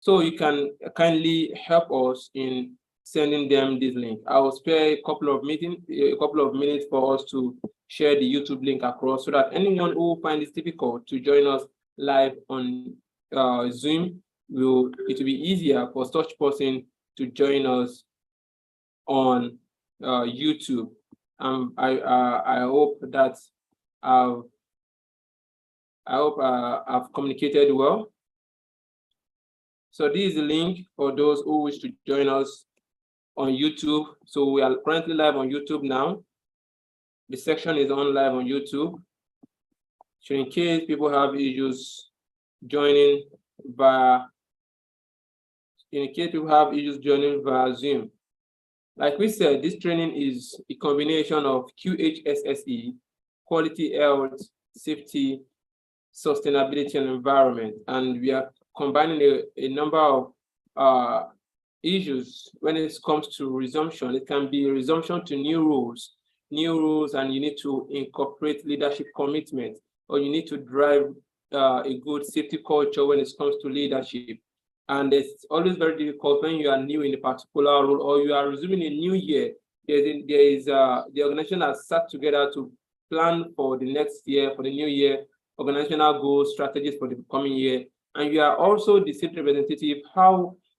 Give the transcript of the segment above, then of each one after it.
So you can kindly help us in sending them this link. I will spare a couple of minutes for us to share the YouTube link across so that anyone who finds it difficult to join us live on Zoom, it will be easier for such person to join us on YouTube. I hope that I've communicated well. So this is the link for those who wish to join us on YouTube. So we are currently live on YouTube now. The section is on live on YouTube. So in case people have issues joining via Zoom, like we said, this training is a combination of Qhsse, quality, health, safety, sustainability, and environment. And we are combining a number of issues when it comes to resumption. It can be a resumption to new rules, and you need to incorporate leadership commitment, or you need to drive a good safety culture when it comes to leadership. And it's always very difficult when you are new in a particular role or you are resuming a new year. The organization has sat together to plan for the next year, for the new year, organizational goals, strategies for the coming year. And you are also the state representative.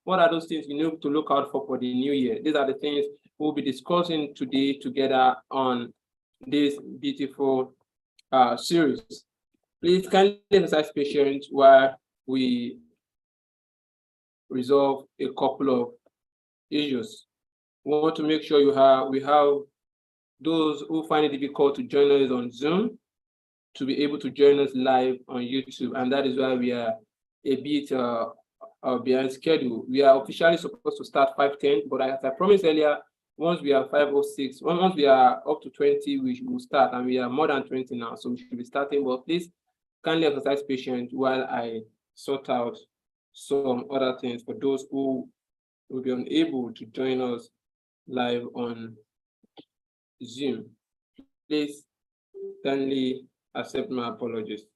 What are those things you need to look out for the new year? These are the things we'll be discussing today together on this beautiful series. Please kindly exercise patience while we resolve a couple of issues. We want to make sure we have those who find it difficult to join us on Zoom to be able to join us live on YouTube, and that is why we are a bit behind schedule. We are officially supposed to start 5:10, but as I promised earlier, once we are 5:06, once we are up to 20, we will start, and we are more than 20 now, so we should be starting. But please kindly exercise patience while I sort out some other things for those who will be unable to join us live on Zoom. Please kindly accept my apologies.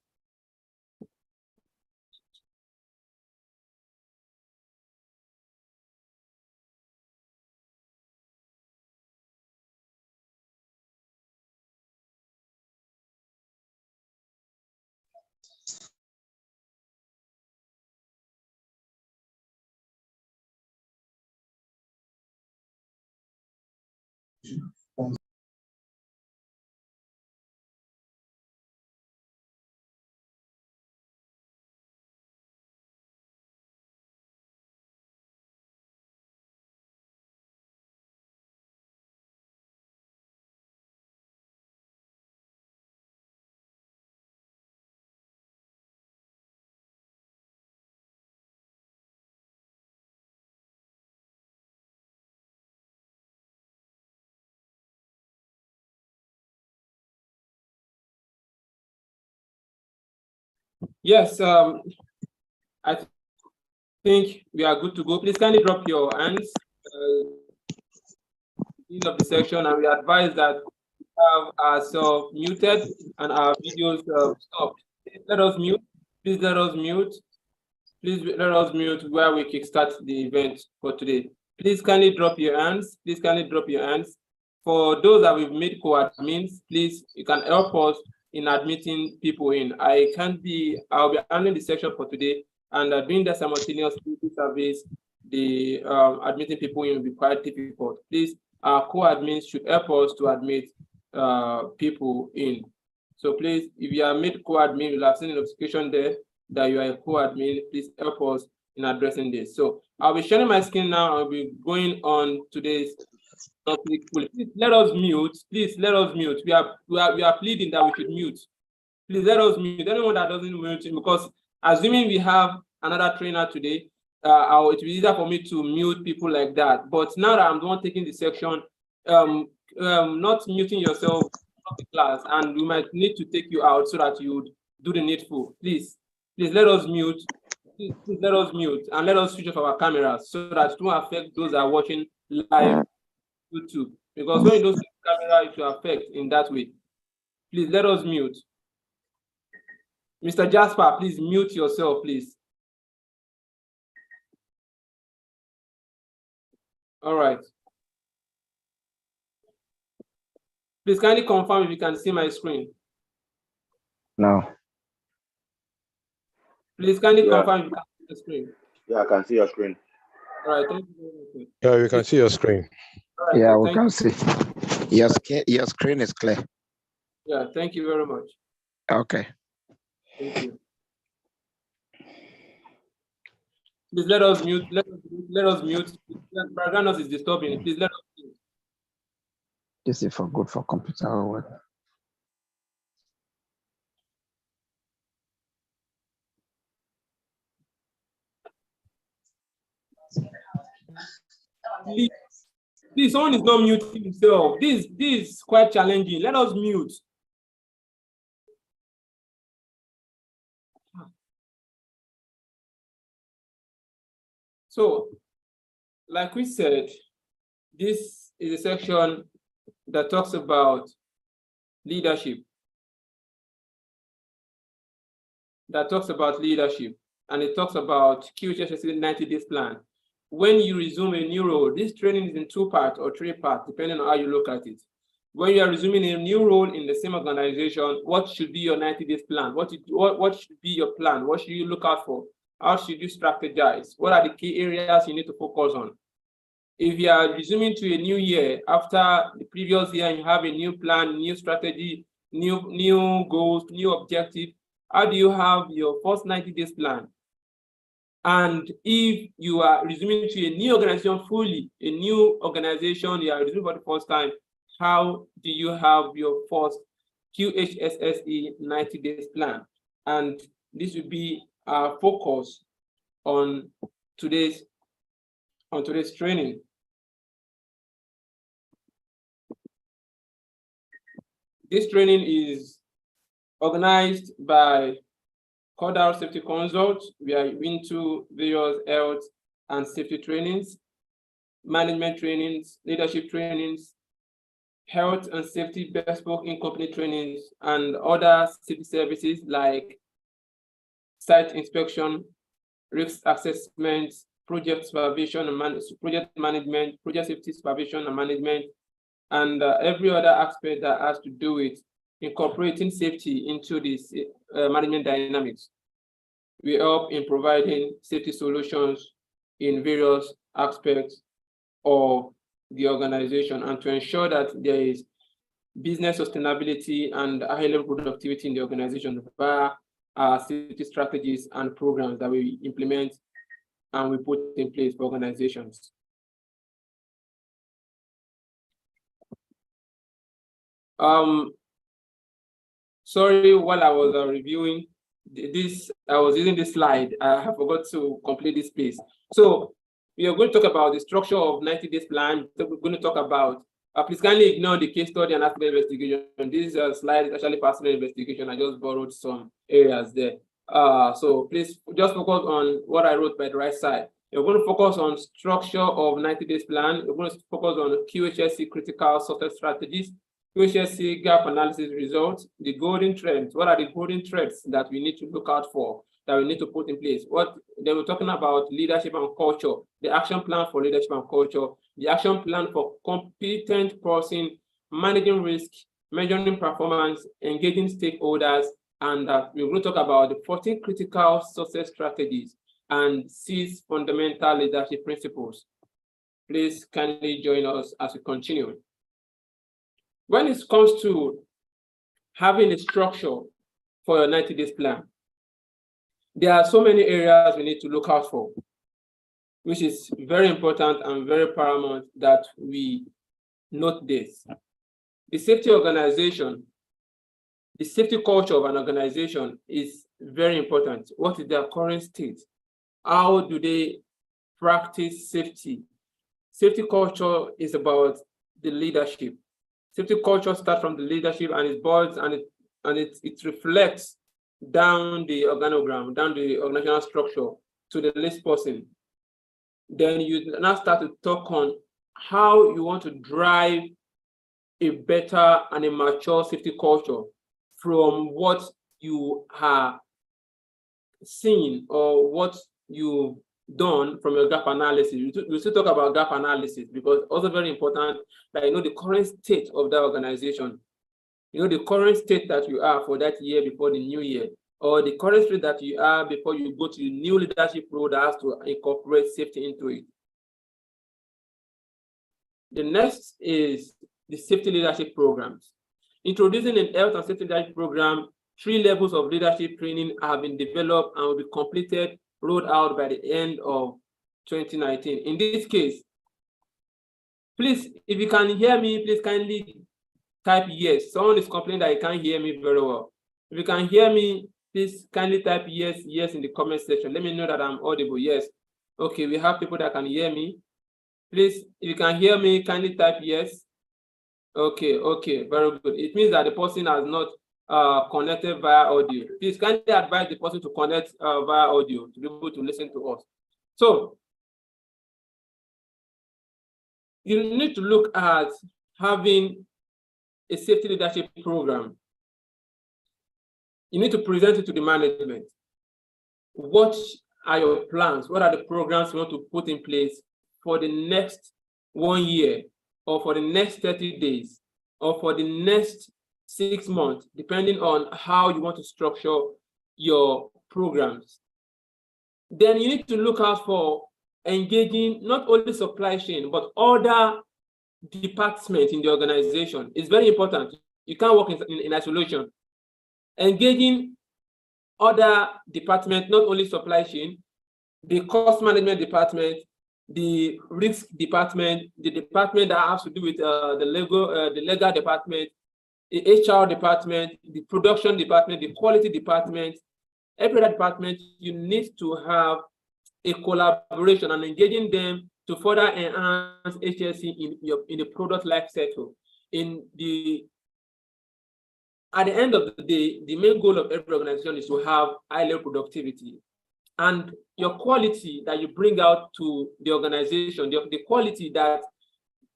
Yes, I think we are good to go. Please kindly drop your hands end of the section, and we advise that we have ourselves muted and our videos stopped. Let us mute. Please let us mute. Please let us mute where we kickstart the event for today. Please kindly drop your hands. Please kindly drop your hands. For those that we've made co-admins, please, you can help us in admitting people in. I'll be handling the section for today, and doing the simultaneous service, the admitting people in will be quite difficult. Please, our co-admins should help us to admit people in. So please, if you are made co-admin, you'll have seen a notification there that you are a co-admin. Please help us in addressing this. So I'll be sharing my screen now. I'll be going on today's topic. Please let us mute. Please let us mute. We are pleading that we should mute. Please let us mute. Anyone that doesn't mute, because assuming we have another trainer today, it will be easier for me to mute people like that. But now that I'm the one taking the section, not muting yourself of the class, and we might need to take you out so that you would do the needful. Please let us mute. Please let us mute, and let us switch off our cameras so that it won't affect those that are watching live YouTube. Because when you don't see the camera, it will affect in that way. Please let us mute. Mr. Jasper, please mute yourself, please. All right. Please kindly confirm if you can see my screen. No. Please kindly confirm if you can see the screen. Yeah, I can see your screen. All right, thank you very much. Yeah, we can see your screen. Right, Yeah, so we can see. Your screen is clear. Yeah, thank you very much. Okay. Thank you. Please let us mute. Let us mute. Background noise is disturbing. Please let us mute. This is for good for computer work. Please, someone is not muting himself. This is quite challenging. Let us mute. So, like we said, this is a section that talks about leadership. And it talks about Qhsse 90 days plan. When you resume a new role, this training is in 2 parts or 3 parts, depending on how you look at it. When you are resuming a new role in the same organization, what should be your 90 days plan? What should be your plan? What should you look out for? How should you strategize? What are the key areas you need to focus on? If you are resuming to a new year, after the previous year, you have a new plan, new strategy, new goals, new objective. How do you have your first 90 days plan? And if you are resuming to a new organization fully, a new organization, you are resuming for the first time, how do you have your first Qhsse 90 days plan? And this will be our focus on today's training. This training is organized by Cordal Safety Consult. We are into various health and safety trainings, management trainings, leadership trainings, health and safety bespoke in-company trainings, and other safety services like site inspection, risk assessment, project supervision and project management, project safety supervision and management, and every other aspect that has to do with incorporating safety into this management dynamics. We help in providing safety solutions in various aspects of the organization and to ensure that there is business sustainability and high level productivity in the organization via our safety strategies and programs that we implement and we put in place for organizations. Sorry, while I was reviewing this, I was using this slide. I have forgot to complete this piece. So we are going to talk about the structure of 90 days plan. So we're going to talk about, please kindly ignore the case study and accident investigation. This slide is actually personal investigation. I just borrowed some areas there. So please just focus on what I wrote by the right side. We're going to focus on structure of 90 days plan. We're going to focus on Qhsse critical success strategies, Qhsse gap analysis results, the golden threads. What are the golden threads that we need to look out for, that we need to put in place? Then we're talking about leadership and culture, the action plan for leadership and culture, the action plan for competent person, managing risk, measuring performance, engaging stakeholders, and we're going to talk about the 14 critical success strategies and 6 fundamental leadership principles. Please kindly join us as we continue. When it comes to having a structure for your 90 days plan, there are so many areas we need to look out for, which is very important and very paramount that we note this. The safety organization, the safety culture of an organization is very important. What is their current state? How do they practice safety? Safety culture is about the leadership. Safety culture starts from the leadership and it boils and it reflects down the organogram, down the organizational structure to the least person. Then you now start to talk on how you want to drive a better and a mature safety culture from what you have seen or what you've done from your gap analysis. We still talk about gap analysis because also very important that you know the current state of that organization. You know the current state that you are for that year before the new year, or the current state that you are before you go to the new leadership role that has to incorporate safety into it. The next is the safety leadership programs. Introducing a health and safety leadership program, 3 levels of leadership training have been developed and will be completed, rolled out by the end of 2019. In this case, please, if you can hear me, please kindly type yes. Someone is complaining that you can't hear me very well. If you can hear me, please kindly type yes in the comment section. Let me know that I'm audible. Yes. Okay, we have people that can hear me. Please, if you can hear me, kindly type yes. Okay, very good. It means that the person has not connected via audio. Please kindly advise the person to connect via audio to be able to listen to us. So you need to look at having a safety leadership program. You need to present it to the management. What are your plans? What are the programs you want to put in place for the next 1 year, or for the next 30 days, or for the next 6 months, depending on how you want to structure your programs. Then you need to look out for engaging not only supply chain, but other departments in the organization. It's very important. You can't work in isolation. Engaging other departments, not only supply chain, the cost management department, the risk department, the department that has to do with the legal department, the HR department, the production department, the quality department. Every department, you need to have a collaboration and engaging them to further enhance HSE in the product life cycle. At the end of the day, the main goal of every organization is to have high level productivity. And your quality that you bring out to the organization, the quality that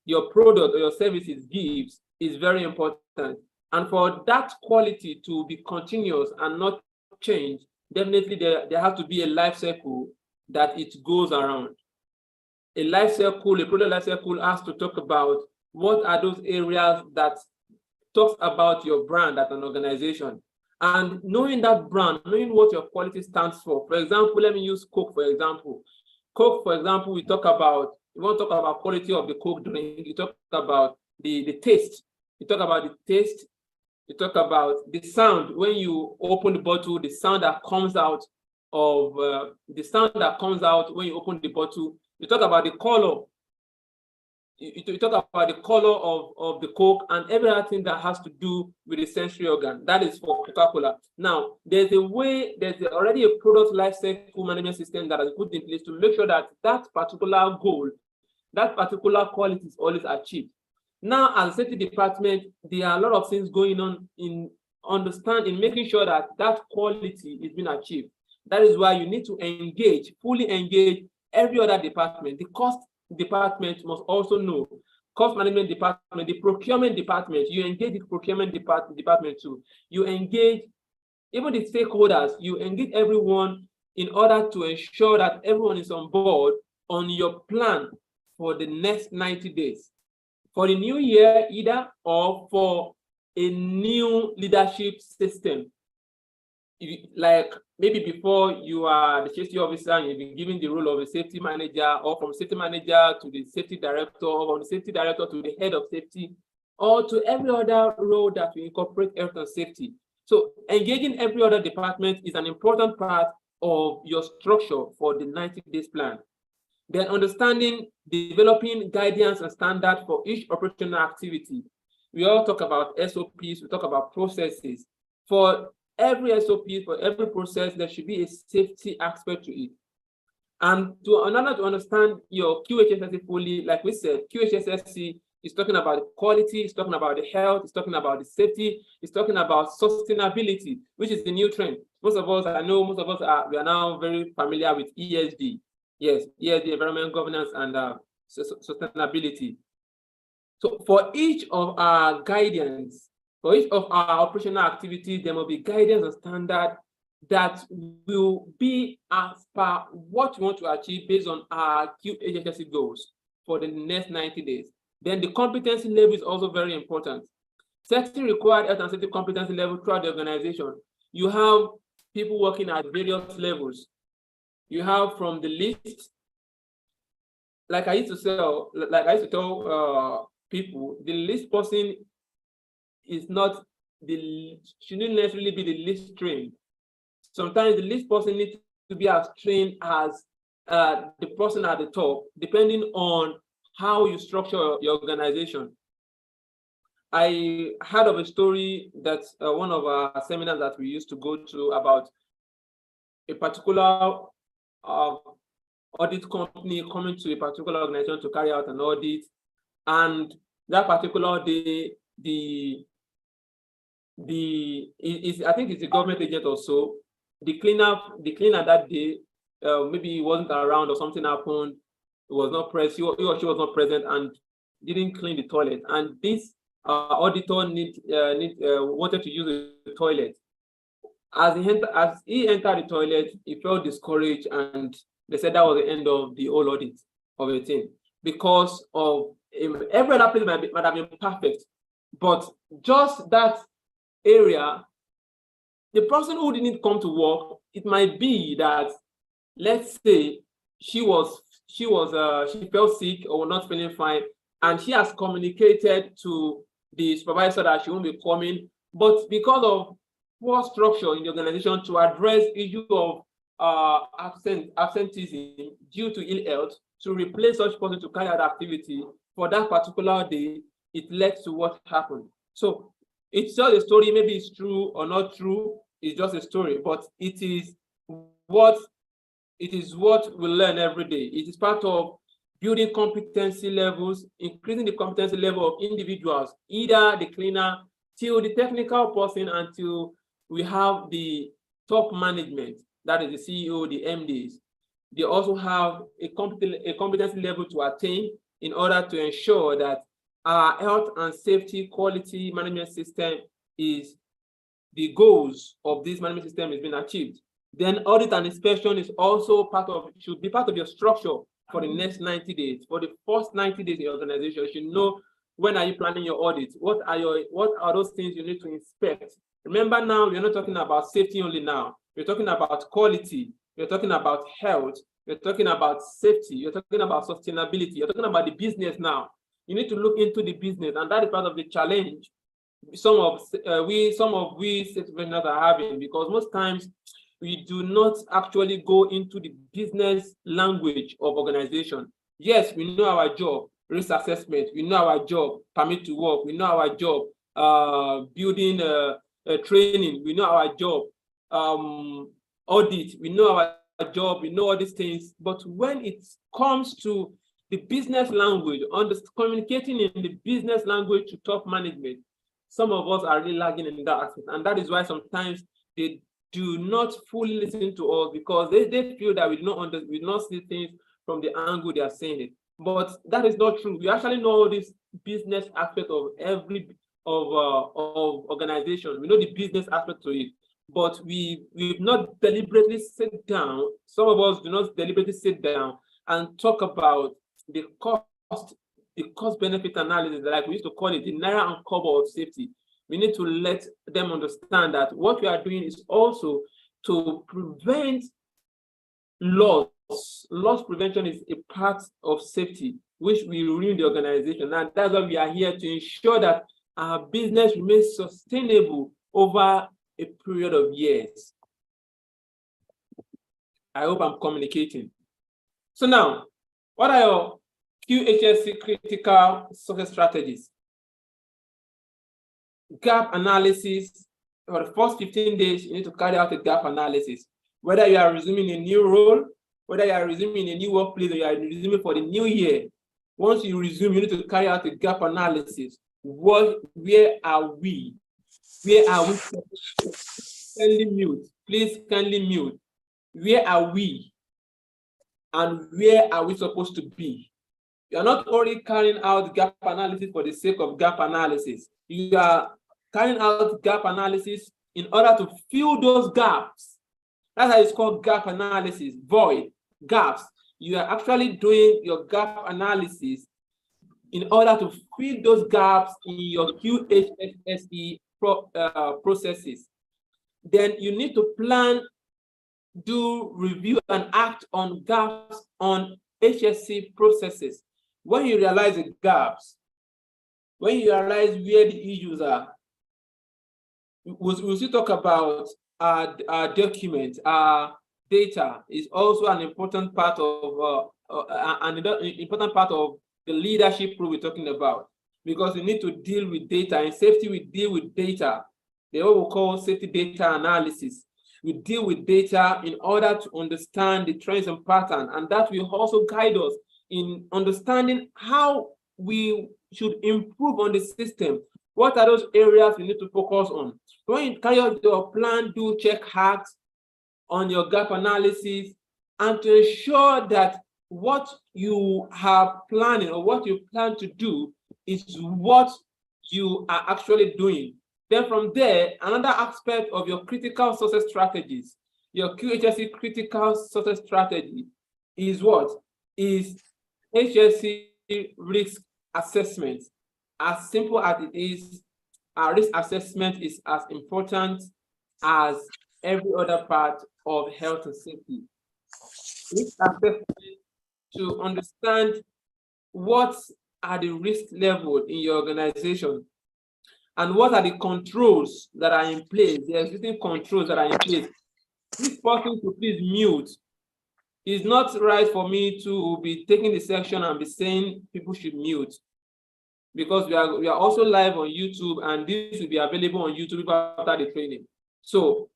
your product or your services gives is very important. And for that quality to be continuous and not change, definitely there has to be a life cycle that it goes around. A life cycle, a product life cycle has to talk about what are those areas that talks about your brand as an organization. And knowing that brand, knowing what your quality stands for. For example, let me use Coke, for example. Coke, for example, we want to talk about quality of the Coke drink. You talk about the taste. You talk about the taste. You talk about the sound. When you open the bottle, the sound that comes out when you open the bottle. You talk about the color. You talk about the color of the Coke and everything that has to do with the sensory organ. That is for Coca-Cola. Now, there's already a product life cycle management system that is put in place to make sure that that particular goal, that particular quality is always achieved. Now, as a safety department, there are a lot of things going on in making sure that that quality is being achieved. That is why you need to fully engage every other department. The cost department must also know. Cost management department, the procurement department, you engage the procurement department too. You engage even the stakeholders, you engage everyone in order to ensure that everyone is on board on your plan for the next 90 days. For the new year either, or for a new leadership system. Like maybe before you are the safety officer and you've been given the role of a safety manager, or from safety manager to the safety director, or from the safety director to the head of safety, or to every other role that will incorporate health and safety. So engaging every other department is an important part of your structure for the 90 days plan. Then developing guidance and standards for each operational activity. We all talk about SOPs, we talk about processes. For every SOP, for every process, there should be a safety aspect to it. And to understand your QHSSC fully, like we said, QHSSC is talking about the quality, it's talking about the health, it's talking about the safety, it's talking about sustainability, which is the new trend. We are now very familiar with ESG. Yes, ESG, environment, governance, and sustainability. So for each of our guidance, for each of our operational activities, there will be guidance and standard that will be as per what we want to achieve based on our QHSE goals for the next 90 days. Then the competency level is also very important. Setting required health and safety competency level throughout the organization. You have people working at various levels. You have from the least, like I used to tell people, the least person is not shouldn't necessarily be the least trained. Sometimes the least person needs to be as trained as the person at the top, depending on how you structure your organization. I heard of a story that one of our seminars that we used to go to about a particular audit company coming to a particular organization to carry out an audit, and that particular day, I think it's a government agent or so. The cleaner that day, maybe he wasn't around or something happened. He was not present. He or she was not present and didn't clean the toilet. And this auditor wanted to use the toilet. As he entered the toilet, he felt discouraged, and they said that was the end of the whole audit of the thing, because of every other place might have been perfect, but just that area, the person who didn't come to work, it might be that, let's say, she felt sick or not feeling fine, and she has communicated to the supervisor that she won't be coming, but because of poor structure in the organization to address issue of absenteeism due to ill health, to replace such person to carry out activity for that particular day, it led to what happened. So it's just a story, maybe it's true or not true, it's just a story, but it is what we learn every day. It is part of building competency levels, increasing the competency level of individuals, either the cleaner till the technical person, until we have the top management, that is the CEO, the MDs. They also have a competency level to attain in order to ensure that our health and safety quality management system is the goals of this management system is being achieved. Then audit and inspection is also should be part of your structure for the next 90 days. For the first 90 days in your organization, you should know when are you planning your audit? What are those things you need to inspect? Remember, now we're not talking about safety only now. We're talking about quality. We're talking about health. We're talking about safety. You're talking about sustainability. You're talking about the business now. You need to look into the business, and that is part of the challenge some of we state professionals are having, because most times we do not actually go into the business language of organization. Yes, we know our job, risk assessment. We know our job, permit to work. We know our job, building training. We know our job, audit. We know our job. We know all these things. But when it comes to the business language, communicating in the business language to top management, some of us are really lagging in that aspect. And that is why sometimes they do not fully listen to us, because they feel that we do not see things from the angle they are saying it. But that is not true. We actually know this business aspect of every organization. We know the business aspect to it, but we've not deliberately sit down. Some of us do not deliberately sit down and talk about the cost benefit analysis, like we used to call it, the naira and kobo of safety. We need to let them understand that what we are doing is also to prevent loss. Loss prevention is a part of safety, which will ruin the organization. And that's why we are here, to ensure that our business remains sustainable over a period of years. I hope I'm communicating. So now, what are your QHSE critical success strategies? Gap analysis. For the first 15 days, you need to carry out a gap analysis. Whether you are resuming a new role, whether you are resuming a new workplace, or you are resuming for the new year, once you resume, you need to carry out a gap analysis. Where are we? Where are we? Kindly mute. Please kindly mute. Where are we? And where are we supposed to be? You are not only carrying out gap analysis for the sake of gap analysis. You are carrying out gap analysis in order to fill those gaps That's how it's called gap analysis, void, gaps. You are actually doing your gap analysis in order to fill those gaps in your QHSE processes. Then you need to plan, do, review, and act on gaps on HSC processes. When you realize the gaps, when you realize where the issues are, we'll still talk about our document, our data is also an important part of the leadership role we're talking about, because we need to deal with data. In safety, we deal with data. They what we call safety data analysis. We deal with data in order to understand the trends and patterns, and that will also guide us in understanding how we should improve on the system. What are those areas we need to focus on? When you carry out your plan, do check hacks on your gap analysis, and to ensure that what you have planning or what you plan to do is what you are actually doing. Then from there, another aspect of your critical success strategies, your QHSE critical success strategy is what? Is HSE risk assessment. As simple as it is, our risk assessment is as important as every other part of health and safety. Risk assessment to understand what are the risk levels in your organization and what are the controls that are in place, the existing controls that are in place. This person to please mute. It's not right for me to be taking the section and be saying people should mute, because we are also live on YouTube, and this will be available on YouTube after the training. So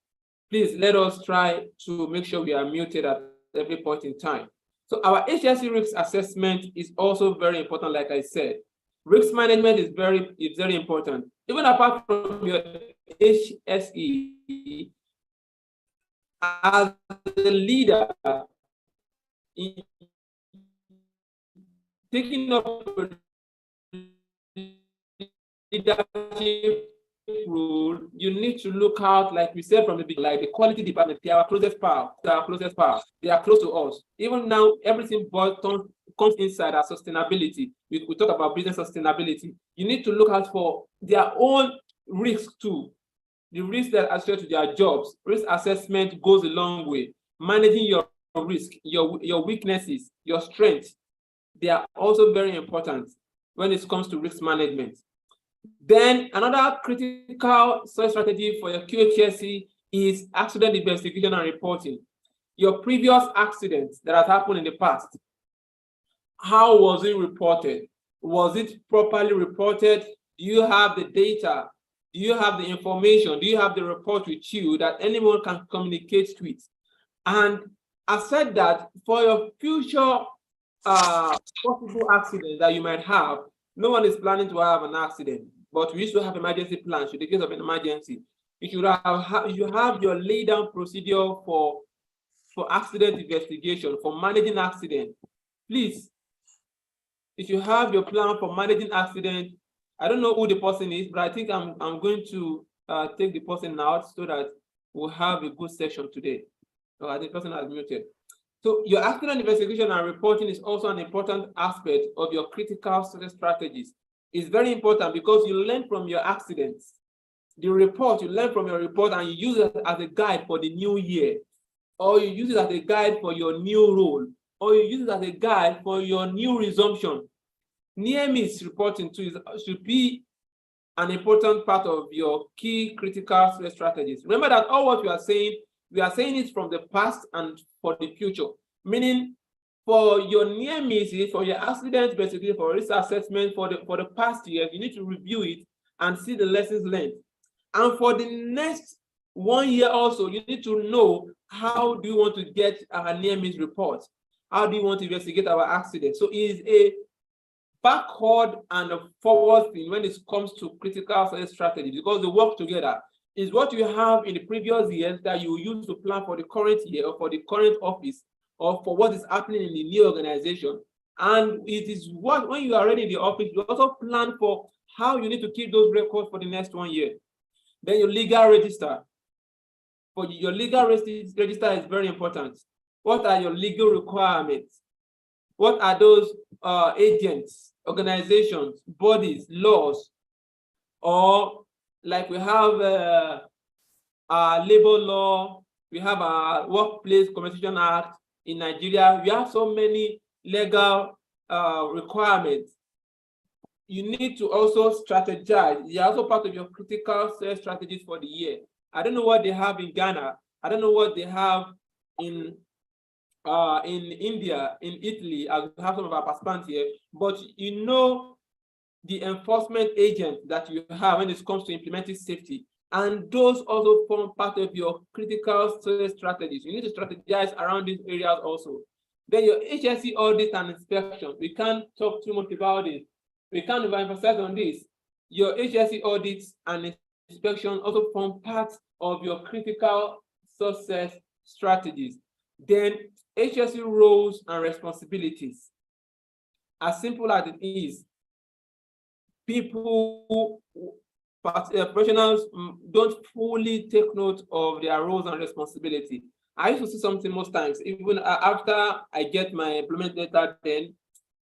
please let us try to make sure we are muted at every point in time. So our HSE risk assessment is also very important, like I said. Risk management is very important. Even apart from your HSE, as a leader, in taking up leadership role, you need to look out, like we said from the beginning, like the quality department. They are our closest power. They are our closest power. They are close to us. Even now, everything comes inside our sustainability. We talk about business sustainability. You need to look out for their own risk too. The risk that are associated to their jobs. Risk assessment goes a long way. Managing your risk, your weaknesses, your strengths, they are also very important when it comes to risk management. Then another critical strategy for your QHSE is accident investigation and reporting. Your previous accidents that has happened in the past, how was it reported? Was it properly reported? Do you have the data? Do you have the information? Do you have the report with you that anyone can communicate with? And I said that for your future possible accident that you might have, no one is planning to have an accident, but we used to have emergency plans in the case of an emergency. You have your laid down procedure for accident investigation, for managing accident. Please, if you have your plan for managing accident, I don't know who the person is, but I think I'm going to take the person out so that we'll have a good session today. I think the person has muted. So your accident investigation and reporting is also an important aspect of your critical success strategies. It's very important because you learn from your accidents. The report, you learn from your report and you use it as a guide for the new year, or you use it as a guide for your new role, or you use it as a guide for your new resumption. Near miss reporting too should be an important part of your key critical success strategies. Remember that all what we are saying it from the past and for the future. Meaning, for your near misses, for your accident investigation, for risk assessment, for the past year, you need to review it and see the lessons learned. And for the next 1 year also, you need to know how do you want to get our near miss report? How do you want to investigate our accident? So it is a backward and a forward thing when it comes to critical success strategy, because they work together. Is what you have in the previous years that you use to plan for the current year or for the current office or for what is happening in the new organization. And it is what, when you are already in the office, you also plan for how you need to keep those records for the next 1 year. Then your legal register. For your legal register is very important. What are your legal requirements? What are those agents, organizations, bodies, laws, or like we have our labor law, we have our Workplace Compensation Act in Nigeria. We have so many legal requirements. You need to also strategize. They are also part of your critical sales strategies for the year. I don't know what they have in Ghana. I don't know what they have in India, in Italy. I have some of our participants here, but you know the enforcement agent that you have when it comes to implementing safety, and those also form part of your critical sales strategies. You need to strategize around these areas also. Then your HSE audit and inspection. We can't talk too much about it. We can't overemphasize on this. Your HSE audits and inspection also form part of your critical success strategies. Then HSE roles and responsibilities. As simple as it is, people, professionals don't fully take note of their roles and responsibility. I used to see something most times, even after I get my employment letter, then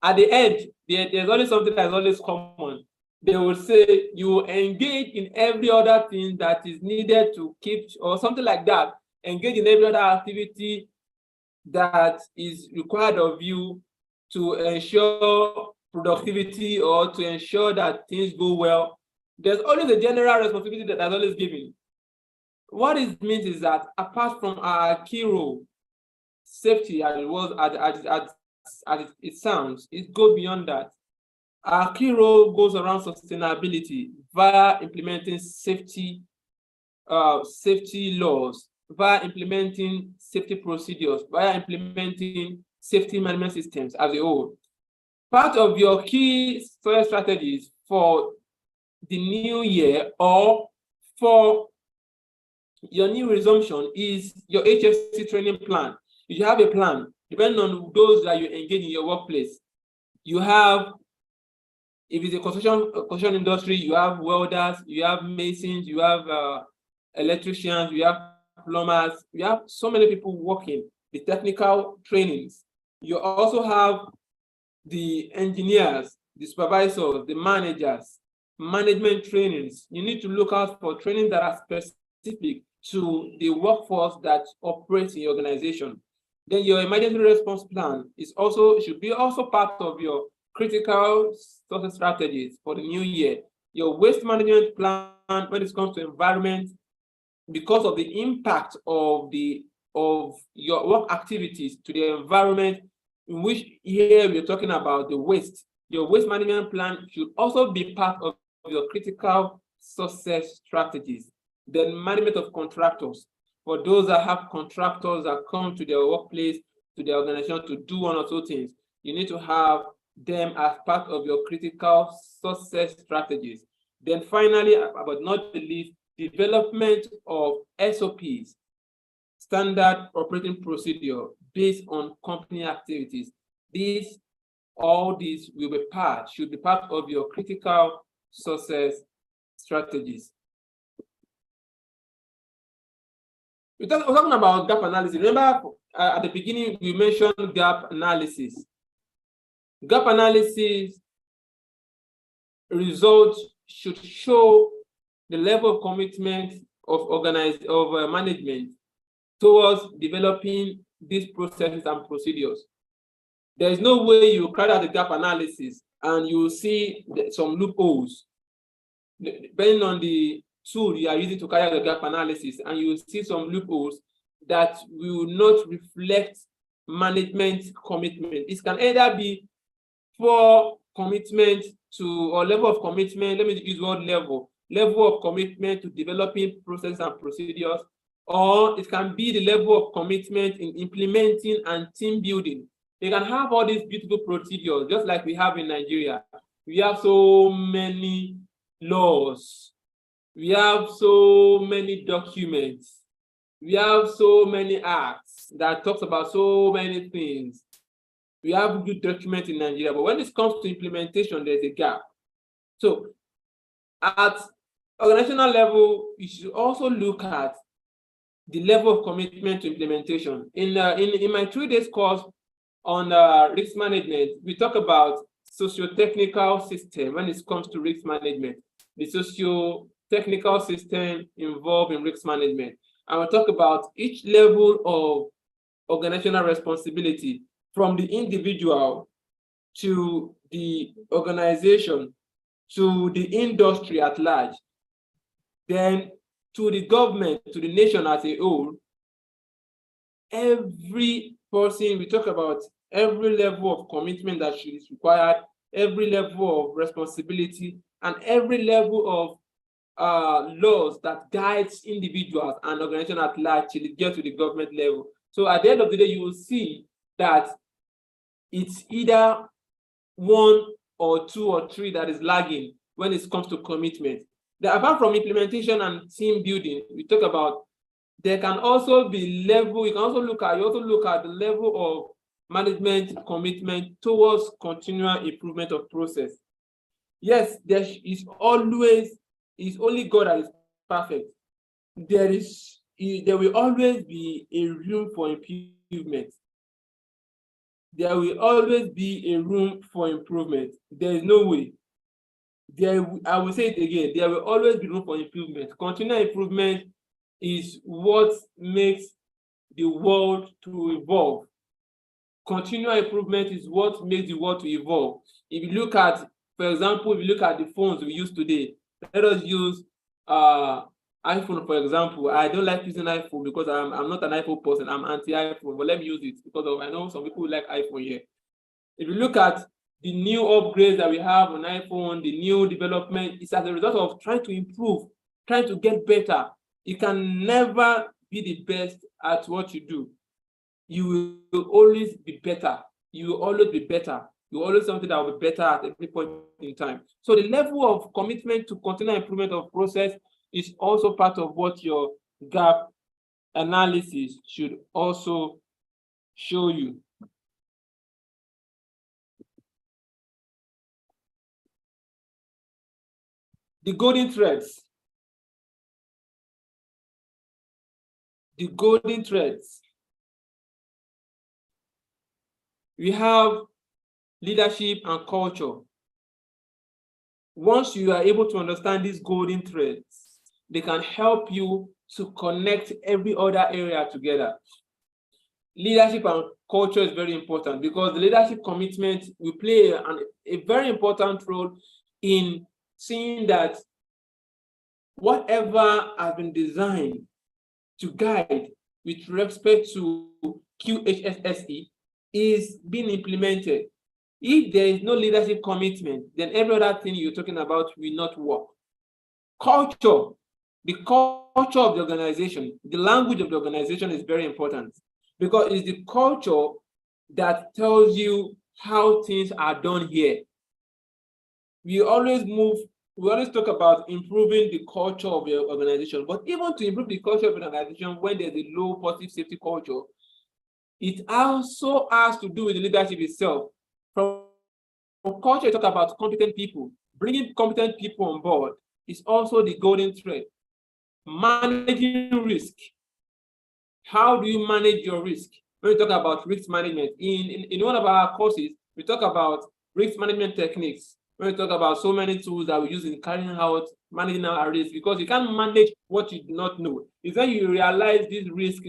at the end, there's always something that's always common. They will say you engage in every other thing that is needed to keep, or something like that. Engage in every other activity that is required of you to ensure productivity or to ensure that things go well. There's always a general responsibility that is always given. What it means is that apart from our key role, safety as it was as it sounds, it goes beyond that. Our key role goes around sustainability via implementing safety laws, via implementing safety procedures, via implementing safety management systems as a whole. Part of your key strategies for the new year or for your new resumption is your HSC training plan. You have a plan, depending on those that you engage in your workplace. You have, if it's a construction industry, you have welders, you have masons, you have electricians, you have plumbers, you have so many people working, the technical trainings. You also have the engineers, the supervisors, the managers, management trainings. You need to look out for training that are specific to the workforce that operates in your organization. Then your emergency response plan should be also part of your critical success strategies for the new year. Your waste management plan when it comes to environment, because of the impact of your work activities to the environment, in which here we're talking about the waste. Your waste management plan should also be part of your critical success strategies. Then management of contractors. For those that have contractors that come to their workplace, to their organization to do one or two things, you need to have them as part of your critical success strategies. Then finally, but not the least, development of SOPs, standard operating procedure based on company activities. All these should be part of your critical success strategies. We're talking about gap analysis. Remember at the beginning, we mentioned gap analysis. Gap analysis results should show the level of commitment of management towards developing these processes and procedures. There is no way you carry out the gap analysis and you see some loopholes, depending on the tool you are using to carry out the gap analysis, and you will see some loopholes that will not reflect management commitment. It can either be poor commitment to, or level of commitment, let me use the word level of commitment to developing processes and procedures, or it can be the level of commitment in implementing and team building. You can have all these beautiful procedures, just like we have in Nigeria. We have so many laws. We have so many documents. We have so many acts that talks about so many things. We have good documents in Nigeria, but when it comes to implementation, there's a gap. So at organizational level, you should also look at the level of commitment to implementation. In my 3 days course on risk management, we talk about socio-technical system when it comes to risk management, the socio-technical system involved in risk management. And we'll talk about each level of organizational responsibility, from the individual to the organization to the industry at large, then to the government, to the nation as a whole. Every person, we talk about every level of commitment that is required, every level of responsibility, and every level of laws that guides individuals and organizations at large till it gets to the government level. So at the end of the day, you will see that it's either 1 or 2 or 3 that is lagging when it comes to commitment. Apart from implementation and team building, we talk about there can also be level, you also look at the level of management commitment towards continual improvement of process. Yes, there is always, it's only God that is perfect. There will always be a room for improvement. There will always be a room for improvement. There is no way. I will say it again, there will always be room for improvement. Continual improvement is what makes the world to evolve. Continual improvement is what makes the world to evolve. If you look at, for example, if you look at the phones we use today, let us use iPhone, for example. I don't like using iPhone because I'm not an iPhone person. I'm anti-iPhone, but let me use it because I know some people like iPhone here. If you look at the new upgrades that we have on iPhone, the new development, it's as a result of trying to improve, trying to get better. You can never be the best at what you do. You will always be better. You will always be better. You always something that will be better at every point in time. So the level of commitment to continual improvement of process is also part of what your gap analysis should also show you. The golden threads. The golden threads. We have leadership and culture. Once you are able to understand these golden threads, they can help you to connect every other area together. Leadership and culture is very important because the leadership commitment will play a very important role in seeing that whatever has been designed to guide with respect to Qhsse is being implemented. If there is no leadership commitment, then every other thing you're talking about will not work. Culture, the culture of the organization, the language of the organization is very important because it's the culture that tells you how things are done here. We always talk about improving the culture of your organization, but even to improve the culture of an organization when there's a low positive safety culture, it also has to do with the leadership itself. From culture, you talk about competent people. Bringing competent people on board is also the golden thread. Managing risk. How do you manage your risk? When we talk about risk management, in one of our courses, we talk about risk management techniques. When we talk about so many tools that we use in carrying out managing our risk, because you can't manage what you do not know. It's when you realize this risk,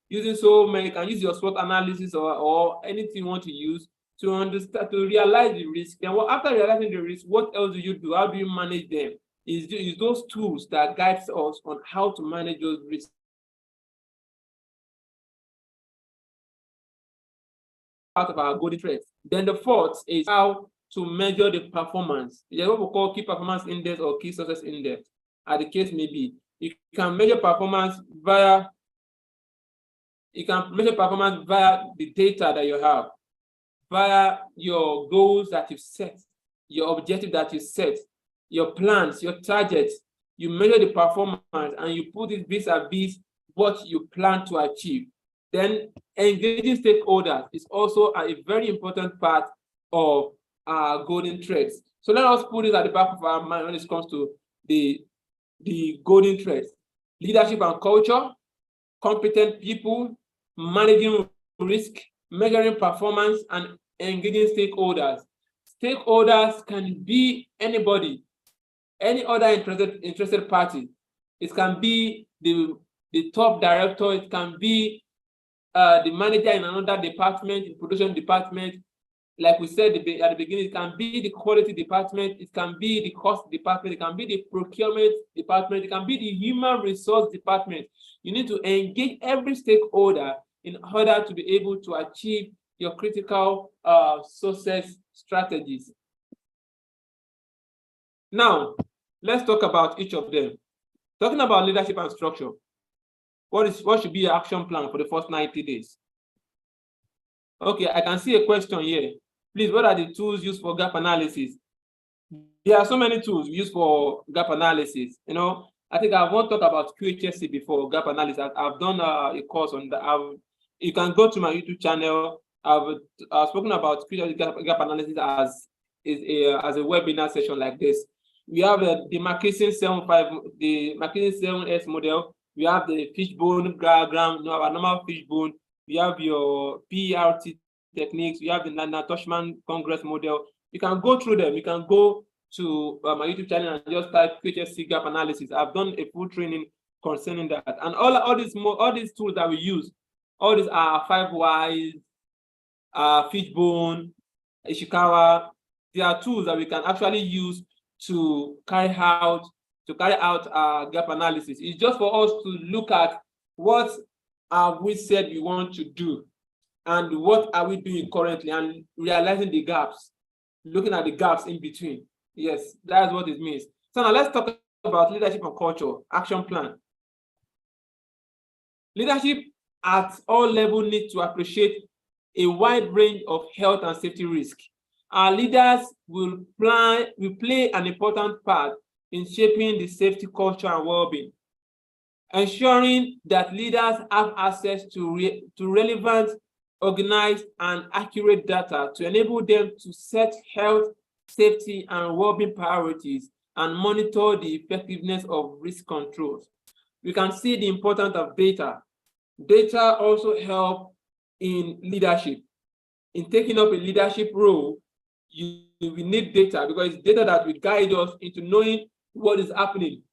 using so many, you can use your SWOT analysis or anything you want to use to understand, to realize the risk. And after realizing the risk, what else do you do? How do you manage them? Is those tools that guides us on how to manage those risks. Part of our golden threads. Then the fourth is how to measure the performance. It's what we call key performance index or key success index, as the case may be. You can measure performance via the data that you have, via your goals that you've set, your objective that you set, your plans, your targets. You measure the performance and you put it vis-a-vis what you plan to achieve. Then engaging stakeholders is also a very important part of our golden threads. So let us put it at the back of our mind when it comes to the golden threads. leadership and culture, competent people, managing risk, measuring performance, and engaging stakeholders. Stakeholders can be anybody, any other interested party. It can be the top director, it can be the manager in another department, the production department. Like we said at the beginning, it can be the quality department, it can be the cost department, it can be the procurement department, it can be the human resource department. You need to engage every stakeholder in order to be able to achieve your critical success strategies. Now, let's talk about each of them. Talking about leadership and structure, what should be your action plan for the first 90 days? Okay, I can see a question here. Please, what are the tools used for gap analysis? There are so many tools used for gap analysis. You know, I think I won't talk about Qhsse before gap analysis. I've done a course on that. You can go to my YouTube channel. I've spoken about Qhsse gap analysis as a webinar session like this. We have the McKinsey 7.5, the McKinsey 7S model. We have the fishbone diagram, our normal fishbone. We have your PRT techniques. We have the Natoshman Congress model. You can go through them. You can go to my YouTube channel and just type Qhsse gap analysis. I've done a full training concerning that. And all these tools that we use, all these are 5 Whys, fishbone, Ishikawa. They are tools that we can actually use to carry out gap analysis. It's just for us to look at what have we said we want to do and what are we doing currently, and realizing the gaps, looking at the gaps in between. Yes, that's what it means. So now let's talk about leadership and culture action plan. Leadership at all levels needs to appreciate a wide range of health and safety risks. Our leaders will play an important part in shaping the safety culture and well-being, ensuring that leaders have access to relevant, organized, and accurate data to enable them to set health, safety, and well-being priorities and monitor the effectiveness of risk controls. We can see the importance of data. Data also help in leadership. In taking up a leadership role, we need data, because it's data that will guide us into knowing what is happening.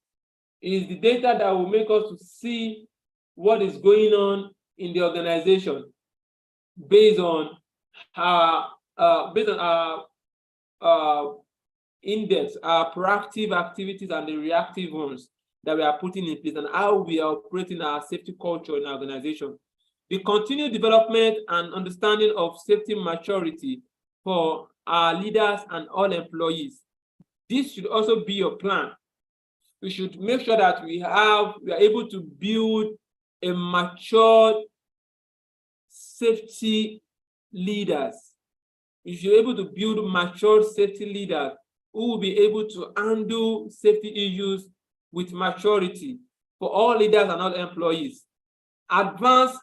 It is the data that will make us to see what is going on in the organization based on our index, our proactive activities and the reactive ones that we are putting in place, and how we are operating our safety culture in our organization. The continued development and understanding of safety maturity for our leaders and all employees. This should also be your plan. We should make sure that we are able to build a mature safety leaders. We should be able to build mature safety leaders who will be able to handle safety issues with maturity for all leaders and all employees. Advance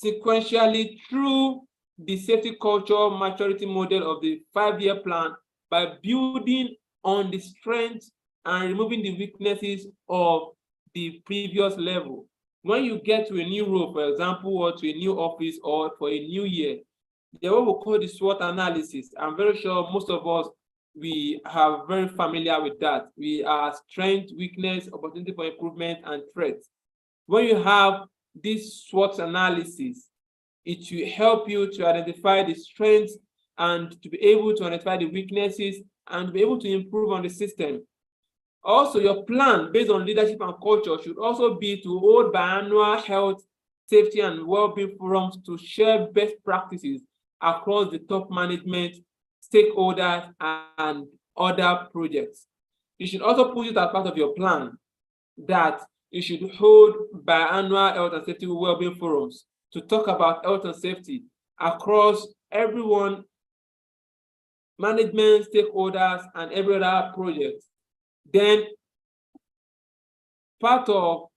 sequentially through the safety culture maturity model of the 5-year plan by building on the strengths and removing the weaknesses of the previous level. When you get to a new role, for example, or to a new office or for a new year, there what we call the SWOT analysis. I'm very sure most of us, we are very familiar with that. We are strength, weakness, opportunity for improvement, and threats. When you have this SWOT analysis, it will help you to identify the strengths and to be able to identify the weaknesses and to be able to improve on the system. Also, your plan based on leadership and culture should also be to hold biannual health, safety, and well-being forums to share best practices across the top management, stakeholders, and other projects. You should also put it as part of your plan that you should hold biannual health and safety well-being forums to talk about health and safety across everyone, management, stakeholders, and every other project. Then part of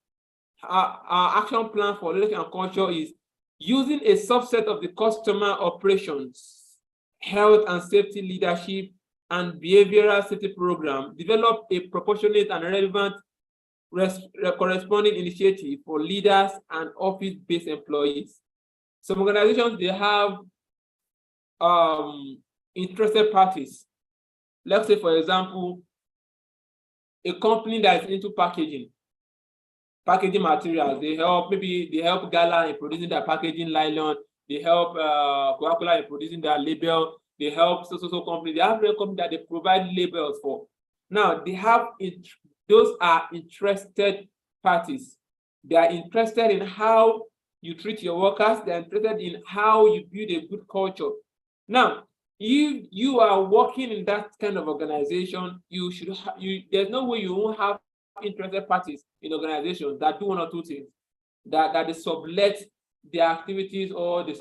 our action plan for leadership and culture is using a subset of the customer operations, health and safety leadership, and behavioral safety program, develop a proportionate and relevant corresponding initiative for leaders and office-based employees. Some organizations, they have interested parties. Let's say, for example, a company that is into packaging materials. They help Gala in producing their packaging nylon. They help Coca-Cola in producing their label. They help so company. They have a company that they provide labels for. Now they have those are interested parties. They are interested in how you treat your workers. They are interested in how you build a good culture. Now, if you are working in that kind of organization, there's no way you won't have interested parties in organizations that do one or two things, that they sublet their activities, or they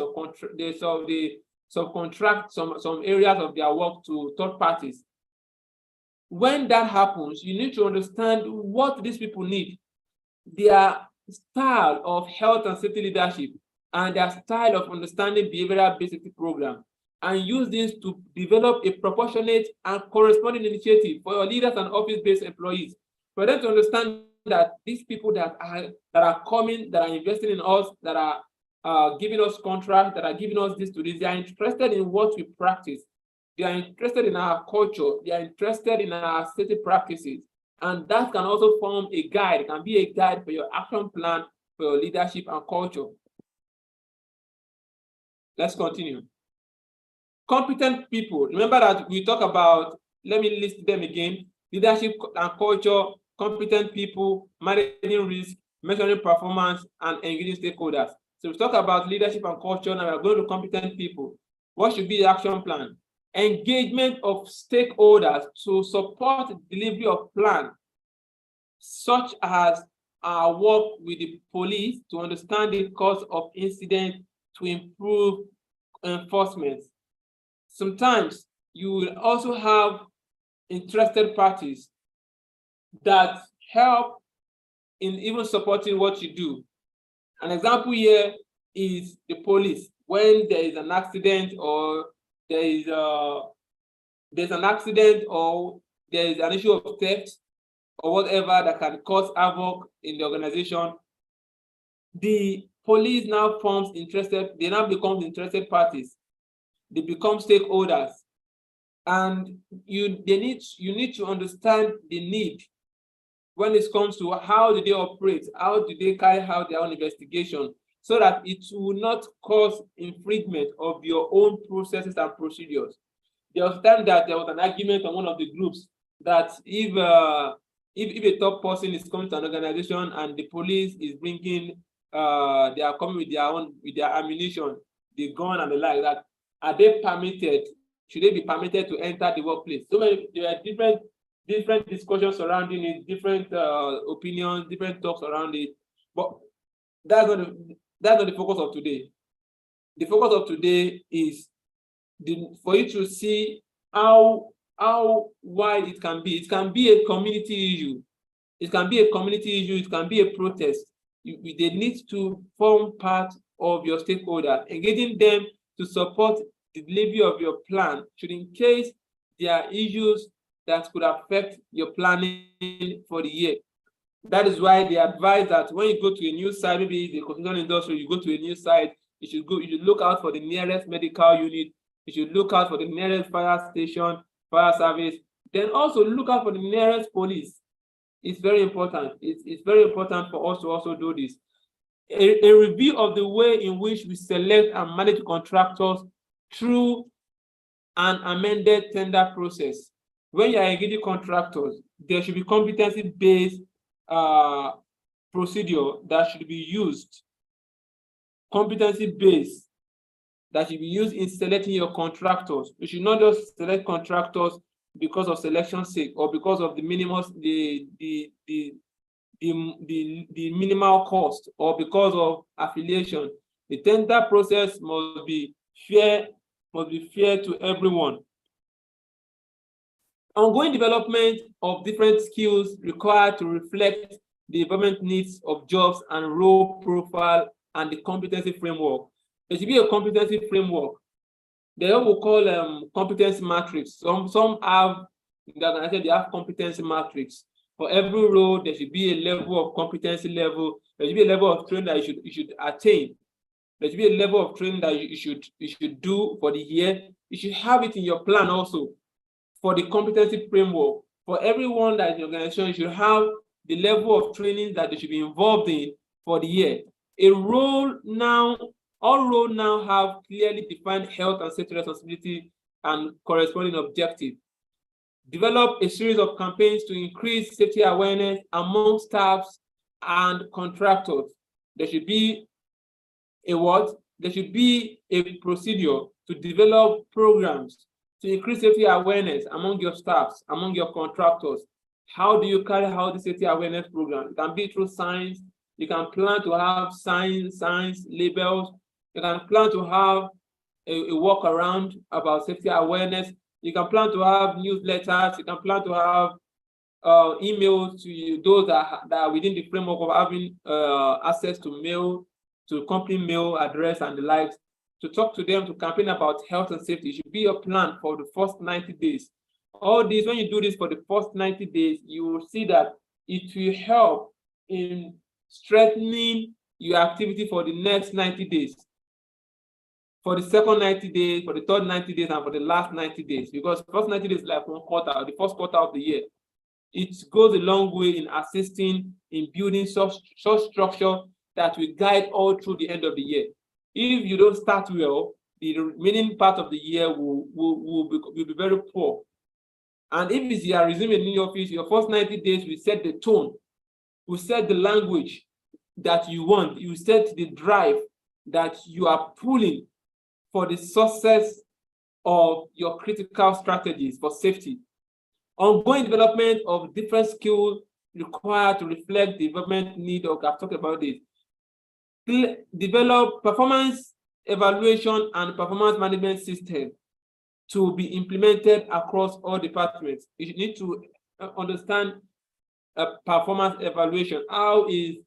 subcontract some areas of their work to third parties. When that happens, you need to understand what these people need, their style of health and safety leadership, and their style of understanding behavioral-based safety program, and use this to develop a proportionate and corresponding initiative for your leaders and office-based employees, for them to understand that these people that are coming, that are investing in us, that are giving us contracts, that are giving us this to this, they are interested in what we practice. They are interested in our culture. They are interested in our safety practices. And that can also form a guide. It can be a guide for your action plan, for your leadership and culture. Let's continue. Competent people. Remember that we talk about, let me list them again: leadership and culture, competent people, managing risk, measuring performance, and engaging stakeholders. So we talk about leadership and culture. Now we're going to competent people. What should be the action plan? Engagement of stakeholders to support the delivery of plan, such as our work with the police to understand the cause of incident to improve enforcement. Sometimes you will also have interested parties that help in even supporting what you do. An example here is the police. When there is an accident, or there's an accident, or there is an issue of theft or whatever that can cause havoc in the organization, the police now they now become interested parties. They become stakeholders, and you need to understand the need when it comes to how do they operate, how do they carry out their own investigation, so that it will not cause infringement of your own processes and procedures. There was time that there was an argument on one of the groups that if a top person is coming to an organization and the police is bringing, they are coming with their ammunition, the gun and the like, that are they permitted? Should they be permitted to enter the workplace? So there are different discussions surrounding it, different opinions, different talks around it. But that's not the focus of today. The focus of today is for you to see how wide it can be. It can be a community issue. It can be a community issue. It can be a protest. They need to form part of your stakeholder, engaging them to support the delivery of your plan, should in case there are issues that could affect your planning for the year. That is why they advise that when you go to a new site, maybe the construction industry, you go to a new site, you should look out for the nearest medical unit. You should look out for the nearest fire station, fire service. Then also look out for the nearest police. It's very important. It's very important for us to also do this. A review of the way in which we select and manage contractors through an amended tender process. When you are engaging contractors, there should be competency-based procedure that should be used. Competency-based that should be used in selecting your contractors. You should not just select contractors because of selection sake, or because of the minimal cost, or because of affiliation. The tender process must be fair to everyone. Ongoing development of different skills required to reflect the development needs of jobs and role profile and the competency framework. There should be a competency framework. They will call competency matrix. Some have, they have competency matrix. For every role, there should be a level of competency level. There should be a level of training that you should attain. There should be a level of training that you should do for the year. You should have it in your plan also for the competency framework. For everyone that is in the organization, you should have the level of training that they should be involved in for the year. All roles now have clearly defined health and safety responsibility and corresponding objective. Develop a series of campaigns to increase safety awareness among staffs and contractors. There should be a what? There should be a procedure to develop programs to increase safety awareness among your staffs, among your contractors. How do you carry out the safety awareness program? It can be through signs. You can plan to have signs, labels. You can plan to have a walk around about safety awareness. You can plan to have newsletters. You can plan to have emails to those that are within the framework of having access to mail, to company mail address and the likes, to talk to them, to campaign about health and safety. It should be your plan for the first 90 days. All this, when you do this for the first 90 days, you will see that it will help in strengthening your activity for the next 90 days. For the second 90 days, for the third 90 days, and for the last 90 days, because the first 90 days is like 1 quarter, the first quarter of the year. It goes a long way in assisting in building such structure that will guide all through the end of the year. If you don't start well, the remaining part of the year will be very poor. And if you are resuming in your office, your first 90 days will set the tone, will set the language that you want, you set the drive that you are pulling for the success of your critical strategies for safety. Ongoing development of different skills required to reflect the development need of, I've talked about this. Develop performance evaluation and performance management system to be implemented across all departments. You need to understand performance evaluation. How is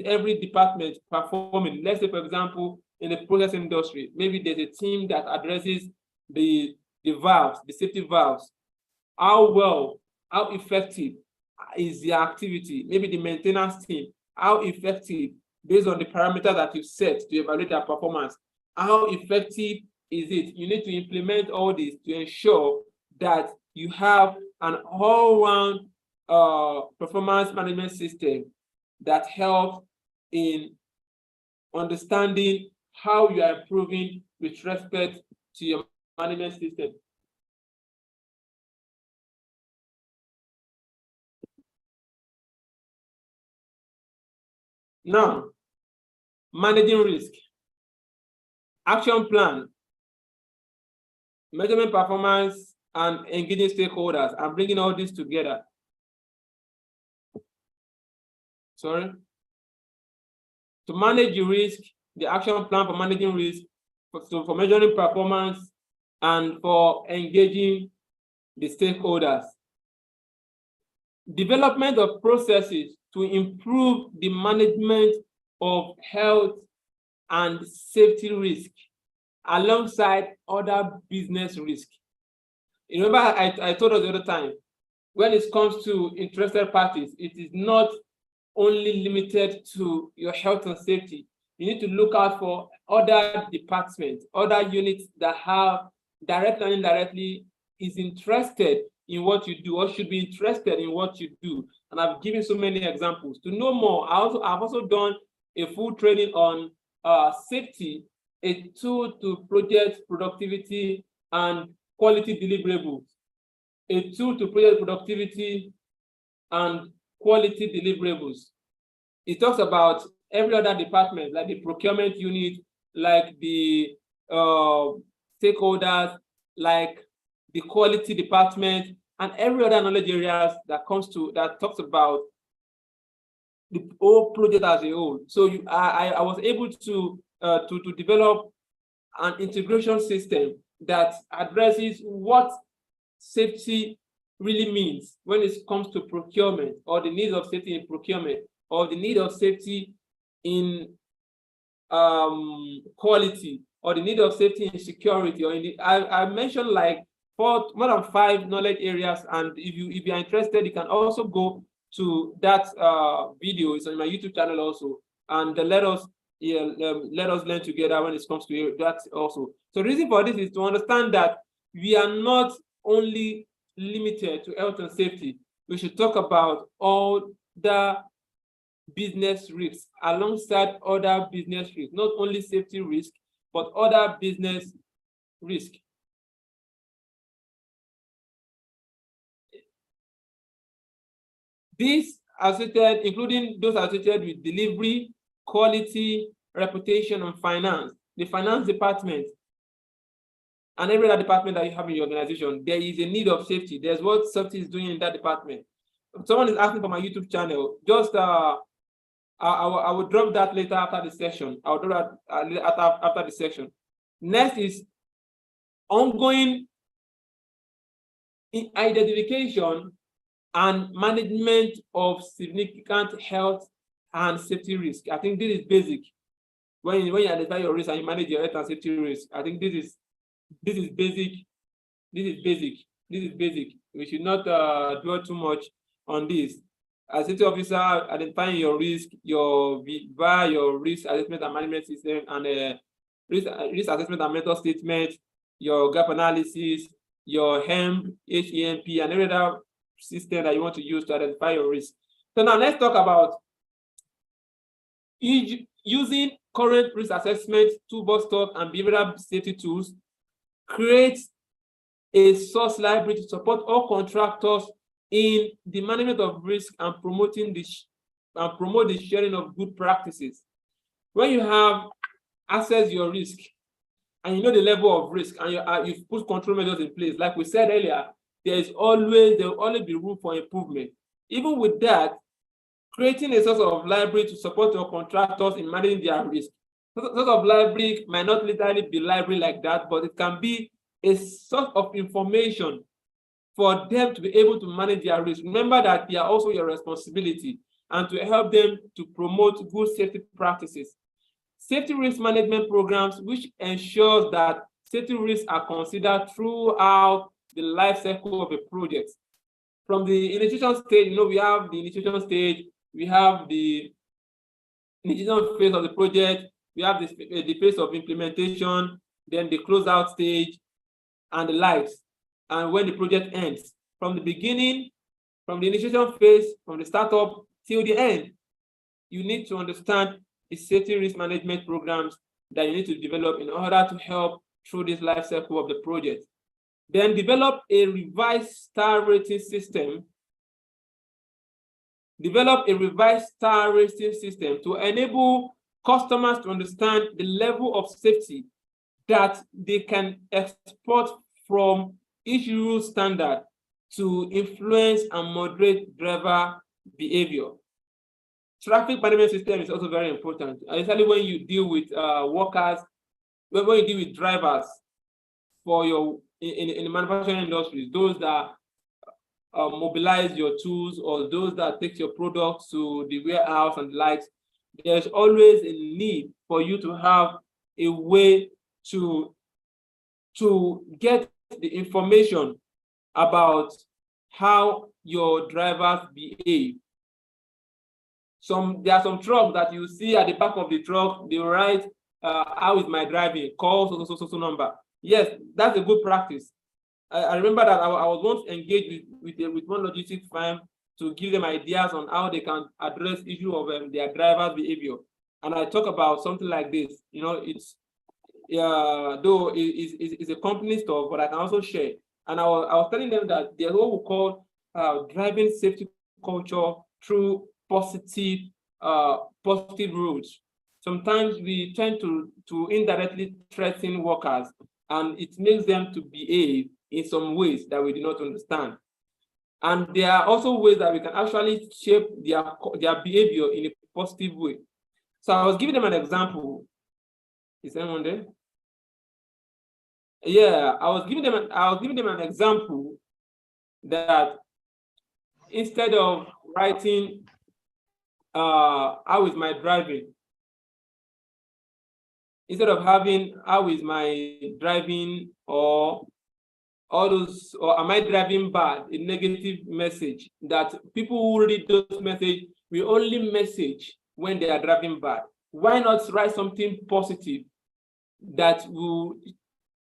every department performing? Let's say, for example, in the process industry, maybe there's a team that addresses the valves, the safety valves. How well, how effective is the activity? Maybe the maintenance team, how effective, based on the parameter that you set to evaluate their performance, how effective is it? You need to implement all this to ensure that you have an all-round performance management system that helps in understanding how you are improving with respect to your management system. Now, managing risk, action plan, measurement performance, and engaging stakeholders, and bringing all this together. Sorry. To manage your risk, the action plan for managing risk, for measuring performance, and for engaging the stakeholders. Development of processes to improve the management of health and safety risk alongside other business risk. You remember I told us the other time, when it comes to interested parties, it is not only limited to your health and safety. You need to look out for other departments, other units that have directly and indirectly is interested in what you do or should be interested in what you do. And I've given so many examples. To know more, I've also done a full training on safety, a tool to project productivity and quality deliverables, a tool to project productivity and quality deliverables. It talks about every other department, like the procurement unit, like the stakeholders, like the quality department, and every other knowledge areas that talks about the whole project as a whole. So I was able to develop an integration system that addresses what safety really means when it comes to procurement, or the needs of safety in procurement, or the need of safety in quality, or the need of safety in security, or in the, I mentioned like more than 5 knowledge areas. And if you are interested, you can also go to that video. It's on my YouTube channel also, and let us learn together when it comes to that also. So the reason for this is to understand that we are not only limited to health and safety. We should talk about all the business risks alongside other business risks, not only safety risk, but other business risk. These associated, including those associated with delivery, quality, reputation, and finance. The finance department and every other department that you have in your organization, there is a need of safety. There's what safety is doing in that department. If someone is asking for my YouTube channel, just I will drop that later after the session. I'll drop that after the session. Next is ongoing identification and management of significant health and safety risk. I think this is basic. When you identify your risk and you manage your health and safety risk, I think this is basic. This is basic. We should not dwell too much on this. As safety officer, identifying your risk, via your risk assessment and management system, and risk assessment and method statement, your gap analysis, your HEMP, and every other system that you want to use to identify your risk. So now let's talk about using current risk assessment, toolbox stock, and behavioral safety tools. Create a source library to support all contractors in the management of risk and promote the sharing of good practices. When you have assess your risk and you know the level of risk and you've put control measures in place, like we said earlier, there will always be room for improvement. Even with that, creating a source of library to support your contractors in managing their risk. Source of library might not literally be library like that, but it can be a source of information for them to be able to manage their risk. Remember that they are also your responsibility, and to help them to promote good safety practices. Safety risk management programs, which ensures that safety risks are considered throughout the life cycle of a project. From the initiation stage, we have the initiation stage, we have the initiation phase of the project, we have the phase of implementation, then the closeout stage, and the likes. And when the project ends, from the beginning, from the initiation phase, from the startup till the end, you need to understand the safety risk management programs that you need to develop in order to help through this life cycle of the project. Then develop a revised star rating system. Develop a revised star rating system to enable customers to understand the level of safety that they can export from each rule standard to influence and moderate driver behavior. Traffic management system is also very important, especially when you deal with workers, when you deal with drivers for your in the manufacturing industries, those that mobilize your tools or those that take your products to the warehouse and the likes. There's always a need for you to have a way to get the information about how your drivers behave. There are some trucks that you see at the back of the truck, they write, how is my driving? Call so number. Yes, that's a good practice. I remember that I was once engaged with one logistics firm to give them ideas on how they can address issue of their driver's behavior. And I talk about something like this. It's though it's a company stuff, but I can also share. And I was telling them that there's what we call driving safety culture through positive rules. Sometimes we tend to indirectly threaten workers, and it makes them to behave in some ways that we do not understand. And there are also ways that we can actually shape their behavior in a positive way. So I was giving them an example. Is anyone there? Yeah, I was giving them an example that instead of writing how is my driving, instead of having how is my driving or all those, or am I driving bad, a negative message that people who read those messages will only message when they are driving bad. Why not write something positive that will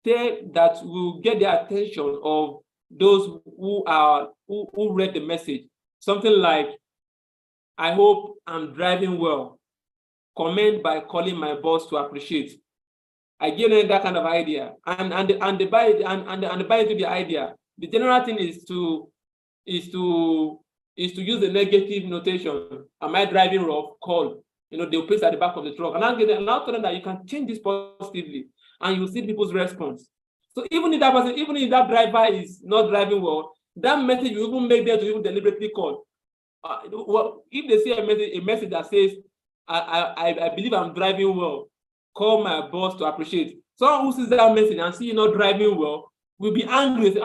get the attention of those who read the message? Something like, I hope I'm driving well. Comment by calling my boss to appreciate. I give them that kind of idea, and they buy it, and they buy into the idea. The general thing is to use the negative notation. Am I driving rough? Call. They'll place at the back of the truck, and I'll tell them that you can change this positively, and you'll see people's response. So even if that driver is not driving well, that message will even make them to even deliberately call. Well, if they see a message that says, I believe I'm driving well, call my boss to appreciate. Someone who sees that message and see you not driving well will be angry. Say,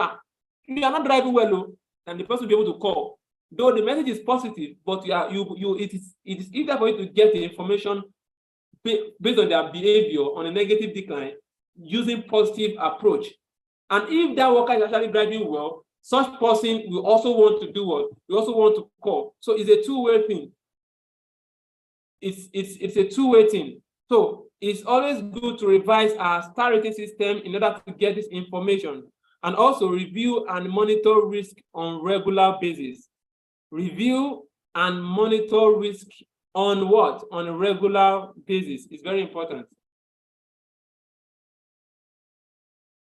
you are not driving well, and the person will be able to call. Though the message is positive, but it is easier for you to get the information based on their behavior on a negative decline using positive approach. And if that worker is actually driving well, such person will also want to do what? We also want to call. So it's a two-way thing. It's a two-way thing. So it's always good to revise our star rating system in order to get this information, and also review and monitor risk on regular basis. Review and monitor risk on what? On a regular basis. It's very important.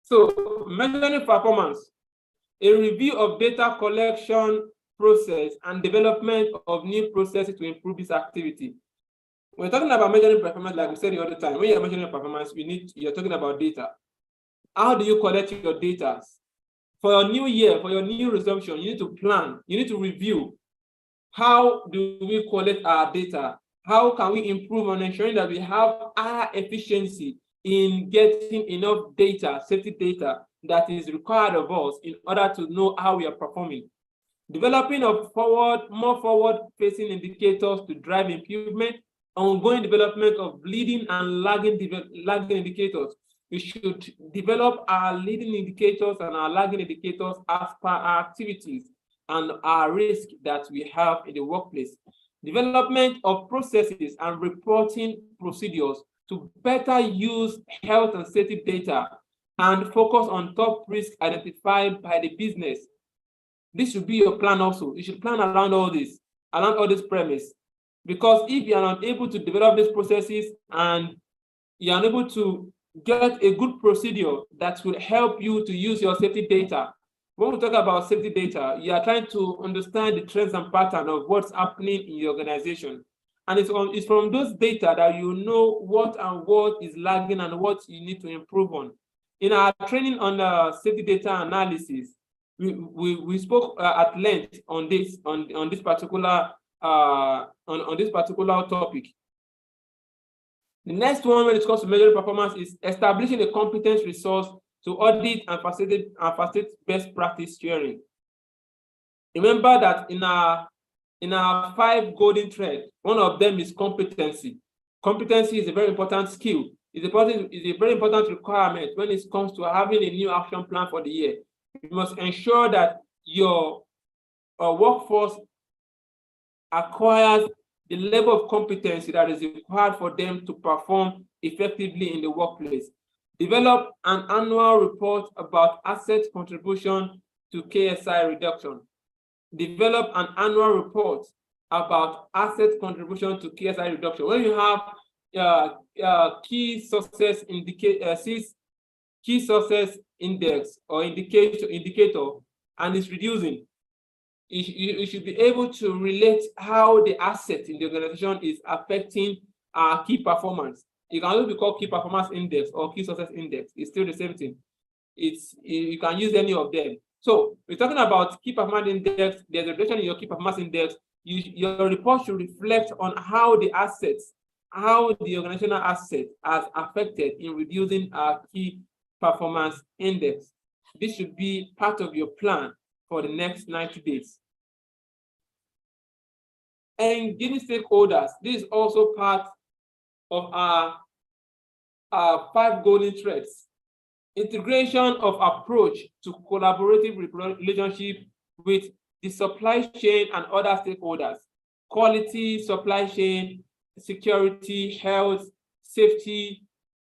So measuring performance, a review of data collection process and development of new processes to improve this activity. When we're talking about measuring performance, like we said the other time, when you're measuring performance, you're talking about data. How do you collect your data? For your new year, for your new resumption, you need to plan, you need to review. How do we collect our data? How can we improve on ensuring that we have higher efficiency in getting enough data, safety data, that is required of us in order to know how we are performing? Developing of more forward-facing indicators to drive improvement. Ongoing development of leading and lagging indicators. We should develop our leading indicators and our lagging indicators as per our activities and our risk that we have in the workplace. Development of processes and reporting procedures to better use health and safety data and focus on top risks identified by the business. This should be your plan also. You should plan around all this premise. Because if you are not able to develop these processes and you are unable to get a good procedure that will help you to use your safety data. When we talk about safety data, you are trying to understand the trends and pattern of what's happening in your organization. And it's from those data that you know what is lagging and what you need to improve on. In our training on safety data analysis, we spoke at length on this particular topic. The next one, when it comes to measuring performance, is establishing a competence resource to audit and facilitate best practice sharing. Remember that in our 5 golden threads, one of them is competency. Competency is a very important skill. It's a very important requirement when it comes to having a new action plan for the year. You must ensure that your workforce acquires the level of competency that is required for them to perform effectively in the workplace. Develop an annual report about asset contribution to Qhsse reduction. Develop an annual report about asset contribution to Qhsse reduction. When you have key success index or indicator and it's reducing, you should be able to relate how the asset in the organization is affecting our key performance. It can also be called key performance index or key success index. It's still the same thing. You can use any of them. So we're talking about key performance index. There's a reduction in your key performance index. Your report should reflect on how the organizational asset has affected in reducing our key performance index. This should be part of your plan for the next 90 days. Engaging stakeholders. This is also part of our 5 golden threads. integration of approach to collaborative relationship with the supply chain and other stakeholders, quality, supply chain, security, health, safety,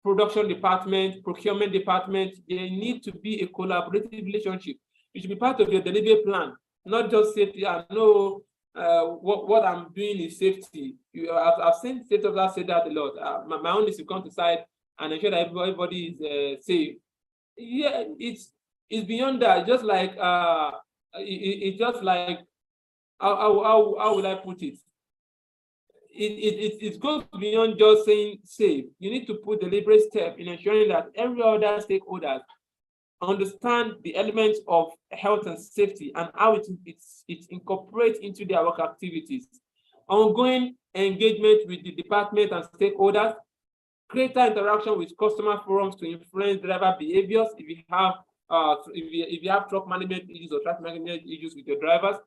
production department, procurement department. There need to be a collaborative relationship. It should be part of your delivery plan, not just safety. I know what I'm doing is safety. I've seen safety officers say that a lot. My own is to come to site and ensure that everybody is safe. Yeah, it's beyond that. Just like it's just like how would I put it? It goes beyond just saying safe. You need to put deliberate step in ensuring that every other stakeholders understand the elements of health and safety and how it incorporates into their work activities. Ongoing engagement with the department and stakeholders, greater interaction with customer forums to influence driver behaviors. If you have truck management issues or traffic management issues with your drivers,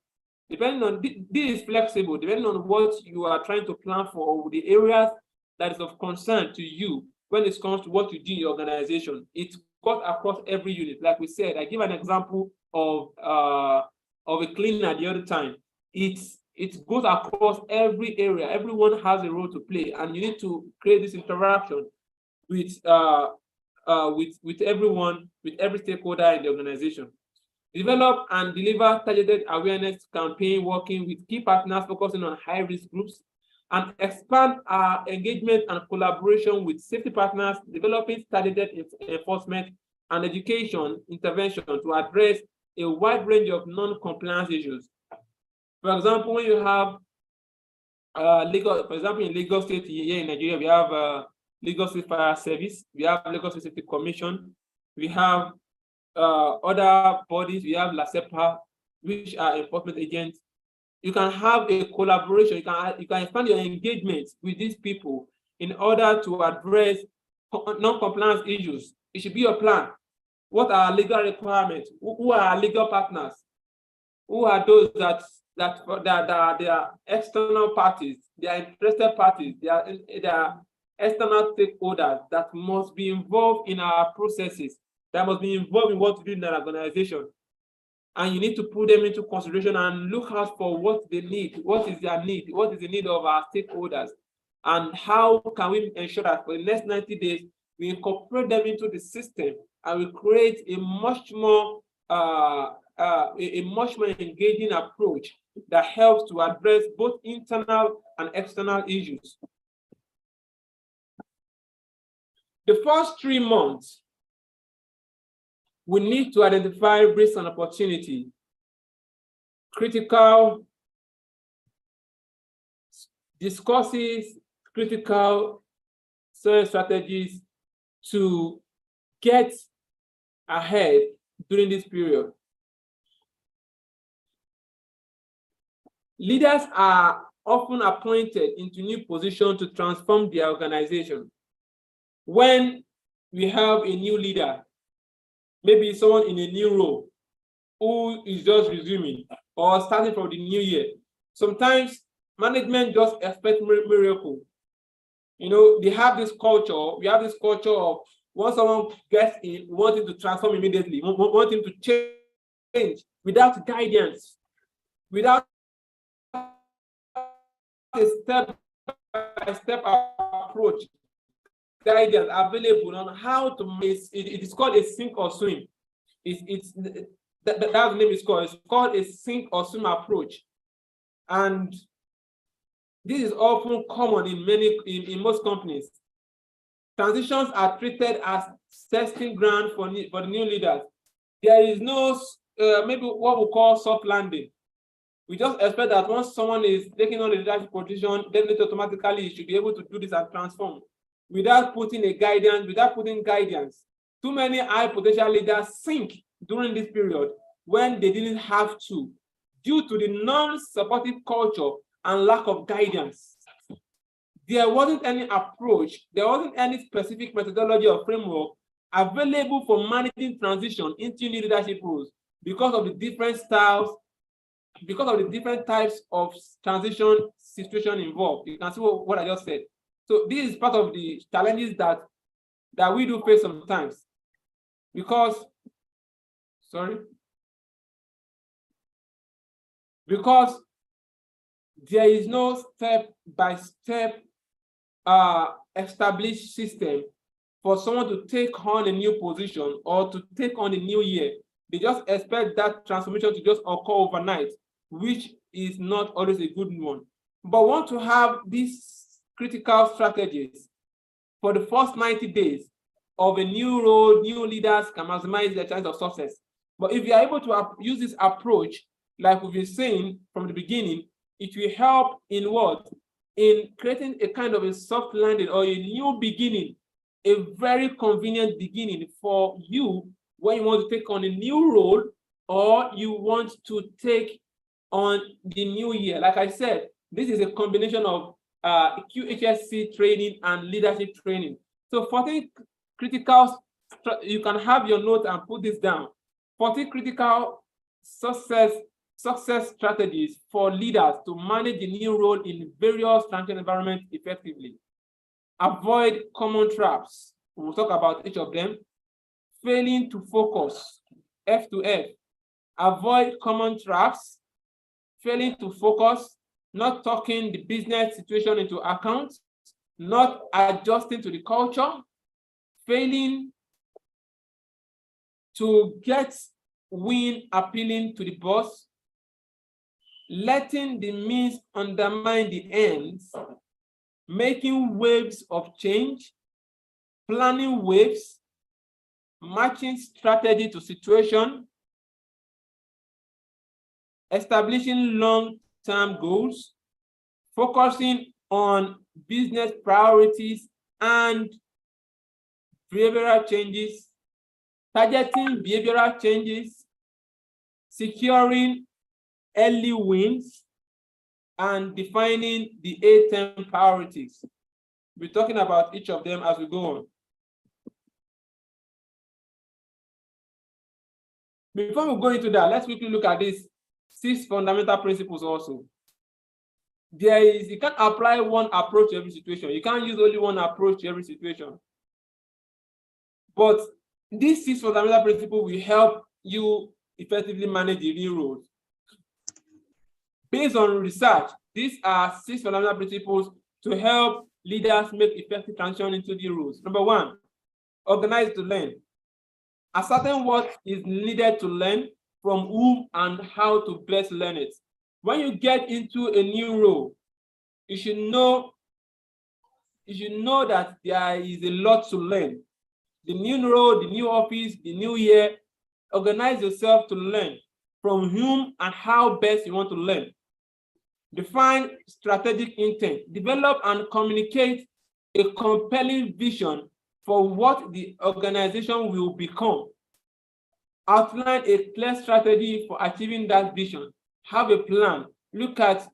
depending on this is flexible, depending on what you are trying to plan for or the areas that is of concern to you when it comes to what you do in your organization. It goes across every unit. Like we said, I give an example of a cleaner the other time. It goes across every area. Everyone has a role to play, and you need to create this interaction with everyone, with every stakeholder in the organization. Develop and deliver targeted awareness campaign working with key partners focusing on high-risk groups, and expand our engagement and collaboration with safety partners, developing targeted enforcement and education intervention to address a wide range of non-compliance issues. For example, when you have for example, in Lagos State here in Nigeria, we have Lagos State Fire Service, we have Lagos State Safety Commission, we have other bodies, we have LASEPA, which are enforcement agents. You can have a collaboration, you can expand your engagement with these people in order to address non-compliance issues. It should be your plan. What are legal requirements? Who are our legal partners? Who are those that they are external parties, they are interested parties, they are external stakeholders that must be involved in our processes, that must be involved in what we do in our organization. And you need to put them into consideration and look out for what they need, what is their need, what is the need of our stakeholders, and how can we ensure that for the next 90 days, we incorporate them into the system and we create a much more engaging approach that helps to address both internal and external issues. The first 3 months, we need to identify risks and opportunity, critical discourses, critical strategies to get ahead during this period. Leaders are often appointed into new positions to transform their organization. When we have a new leader, maybe someone in a new role who is just resuming or starting from the new year, sometimes management just expects miracle. You know, they have this culture, we have this culture of once someone gets in, we want him to transform immediately, we want him to change without guidance, without a step-by-step approach, guidance available on how to make it is called a sink or swim. That the name is called. It's called a sink or swim approach, and this is often common in most companies. Transitions are treated as testing ground for the new leaders. There is no maybe what we call soft landing. We just expect that once someone is taking on a leadership position, then it automatically should be able to do this and transform without putting guidance. Too many high potential leaders sink during this period when they didn't have to, due to the non-supportive culture and lack of guidance. There wasn't any approach, there wasn't any specific methodology or framework available for managing transition into new leadership roles because of the different styles, because of the different types of transition situation involved. You can see what I just said. So this is part of the challenges that we do face sometimes. because there is no step-by-step established system for someone to take on a new position or to take on a new year. They just expect that transformation to just occur overnight, which is not always a good one. But want to have these critical strategies for the first 90 days of a new role. New leaders can maximize their chance of success. But if you are able to use this approach, like we've been saying from the beginning, it will help in what? In creating a kind of a soft landing or a new beginning, a very convenient beginning for you when you want to take on a new role or you want to take on the new year. Like I said, this is a combination of Qhsse training and leadership training. So 40 critical, you can have your notes and put this down. 40 critical success strategies for leaders to manage the new role in various transition environments effectively. Avoid common traps. We'll talk about each of them. Failing to focus, F to F. Avoid common traps. Failing to focus, not taking the business situation into account, not adjusting to the culture, failing to get win appealing to the boss, letting the means undermine the ends, making waves of change, planning waves, matching strategy to situation, establishing long-term goals, focusing on business priorities and behavioral changes, targeting behavioral changes, securing early wins, and defining the 8 priorities. We're talking about each of them as we go on. Before we go into that, let's quickly look at these 6 fundamental principles also. You can't apply one approach to every situation. You can't use only one approach to every situation. But these 6 fundamental principles will help you effectively manage the new roles. Based on research, these are 6 fundamental principles to help leaders make effective transition into the roles. Number 1, organize to learn. Ascertain what is needed to learn, from whom, and how to best learn it. When you get into a new role, you should know that there is a lot to learn. The new role, the new office, the new year, organize yourself to learn from whom and how best you want to learn. Define strategic intent. Develop and communicate a compelling vision for what the organization will become. Outline a clear strategy for achieving that vision. Have a plan. Look at,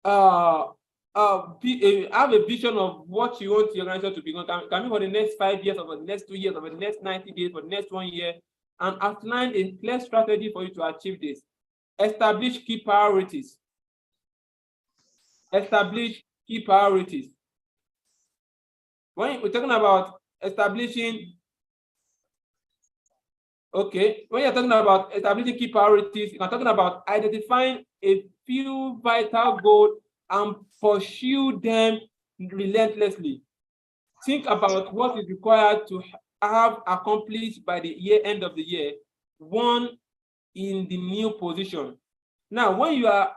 have a vision of what you want your organization to become. Can be for the next 5 years, or for the next 2 years, or for the next 90 days, for the next 1 year, and outline a clear strategy for you to achieve this. Establish key priorities. Establish key priorities. When we're talking about establishing, when you're talking about establishing key priorities, you're talking about identifying a few vital goals and pursue them relentlessly. Think about what is required to have accomplished by the end of the year, one in the new position. Now, when you are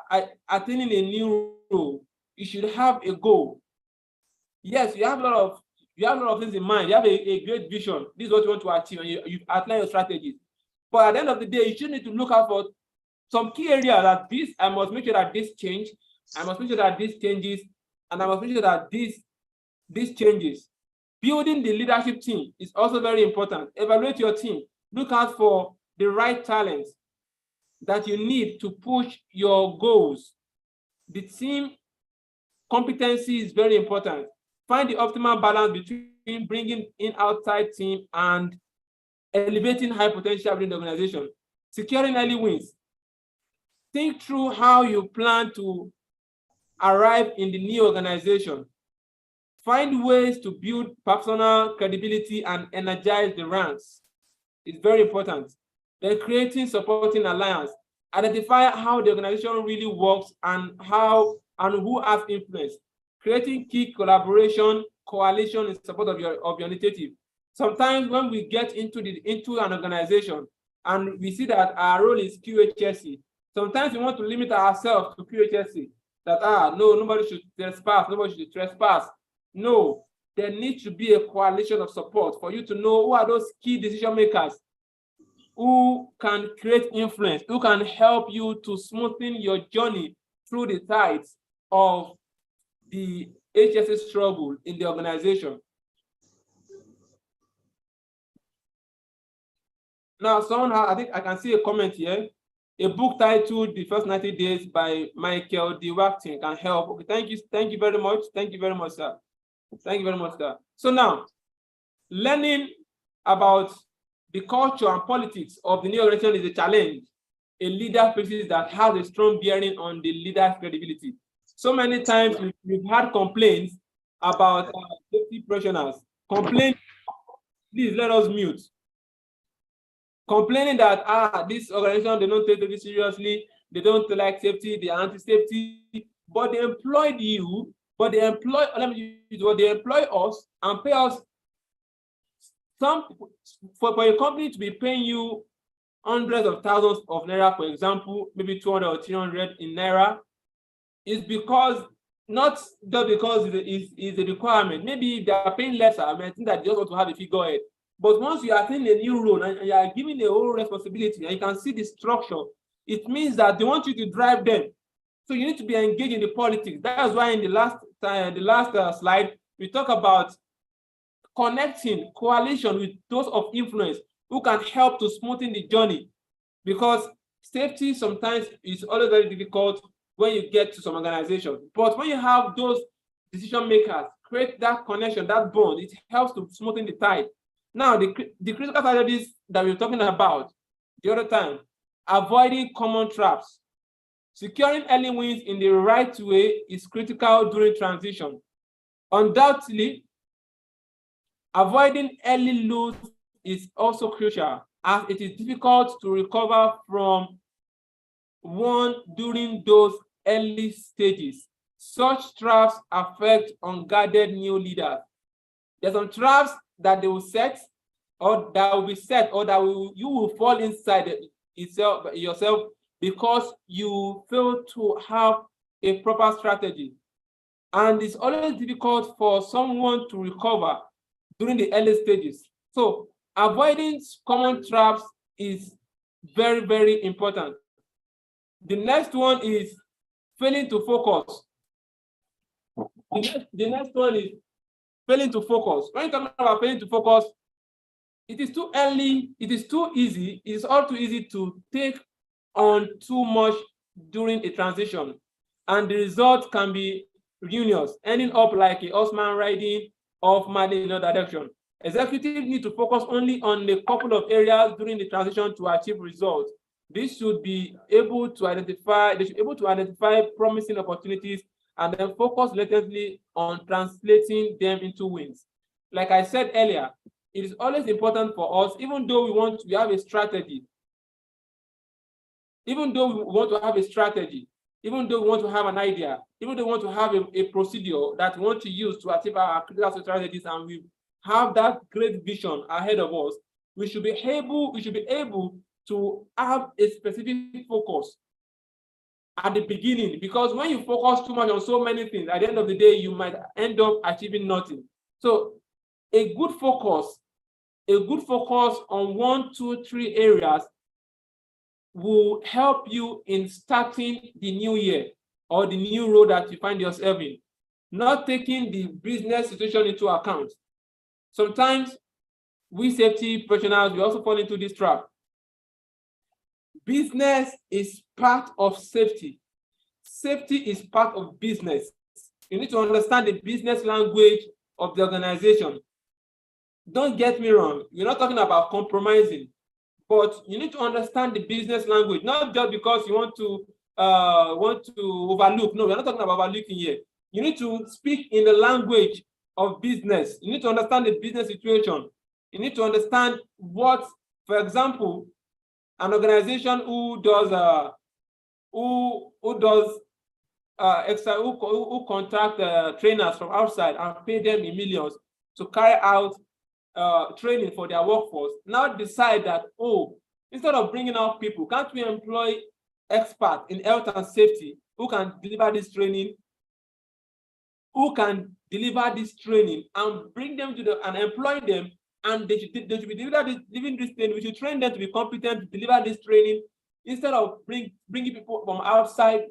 attaining a new role, you should have a goal. Yes, you have a lot of things in mind. You have a great vision. This is what you want to achieve, and you outline your strategies. But at the end of the day, you should need to look out for some key areas that I must make sure that this change, I must make sure that this changes, and I must make sure that this changes. Building the leadership team is also very important. Evaluate your team. Look out for the right talents that you need to push your goals. The team competency is very important. Find the optimal balance between bringing in outside team and elevating high potential within the organization. Securing early wins. Think through how you plan to arrive in the new organization. Find ways to build personal credibility and energize the ranks. is very important. Then creating supporting alliance. Identify how the organization really works and how and who has influence. Creating key collaboration, coalition in support of your initiative. Sometimes when we get into an organization and we see that our role is Qhsse, sometimes we want to limit ourselves to Qhsse. That no, nobody should trespass, nobody should trespass. No, there needs to be a coalition of support for you to know who are those key decision makers who can create influence, who can help you to smoothen your journey through the tides of the HSA struggle in the organization. Now, I think I can see a comment here. A book titled The First 90 Days by Michael D. Wachtin can help. Okay, thank you very much. Thank you very much, sir. Thank you very much, sir. So now, learning about the culture and politics of the new organization is a challenge a leader faces that has a strong bearing on the leader's credibility. So many times we've had complaints about safety professionals. Please let us mute. Complaining that this organization, they don't take it seriously, they don't like safety, they are anti-safety, but they employed you, but they employ us and pay us for a company to be paying you hundreds of thousands of naira, for example, maybe 200 or 300 in naira, is because not just because it's a requirement. Maybe they are paying lesser. I mean, I think that they just want to have a figurehead. But once you are taking a new role and you are given a whole responsibility and you can see the structure, it means that they want you to drive them. So you need to be engaged in the politics. That's why in the last slide, we talk about connecting coalition with those of influence who can help to smoothen the journey. Because safety sometimes is always very difficult when you get to some organization. But when you have those decision makers, create that connection, that bond, it helps to smoothen the tide. Now, the critical strategies that we're talking about the other time, avoiding common traps. Securing early wins in the right way is critical during transition. Undoubtedly, avoiding early lose is also crucial, as it is difficult to recover from one during those early stages. Such traps affect unguarded new leaders. There's some traps that they will set, or that will be set, or that you will fall inside yourself because you fail to have a proper strategy. And it's always difficult for someone to recover during the early stages. So avoiding common traps is very, very important. The next one is failing to focus. The next one is failing to focus. When you talk about failing to focus, it is too early, it is too easy, it is all too easy to take on too much during a transition. And the result can be ruinous, ending up like a horseman riding off madly in another direction. Executives need to focus only on a couple of areas during the transition to achieve results. They should be able to identify promising opportunities and then focus latently on translating them into wins. Like I said earlier, it is always important for us, even though we have a strategy, even though we want to have a strategy, even though we want to have an idea, even though we want to have a procedure that we want to use to achieve our critical strategies, and we have that great vision ahead of us, we should be able to have a specific focus at the beginning, because when you focus too much on so many things, at the end of the day, you might end up achieving nothing. So a good focus on 1, 2, 3 areas will help you in starting the new year or the new role that you find yourself in, not taking the business situation into account. Sometimes we safety professionals, we also fall into this trap. Business is part of safety. Safety is part of business. You need to understand the business language of the organization. Don't get me wrong, we're not talking about compromising, but you need to understand the business language, not just because you want to overlook. No, we're not talking about overlooking here. You need to speak in the language of business. You need to understand the business situation. You need to understand what For example, an organization who does who contact trainers from outside and pay them in millions to carry out training for their workforce, now decide that, oh, instead of bringing out people, can't we employ experts in health and safety who can deliver this training, and bring them to and employ them, and they should be delivering this training. We should train them to be competent to deliver this training instead of bringing people from outside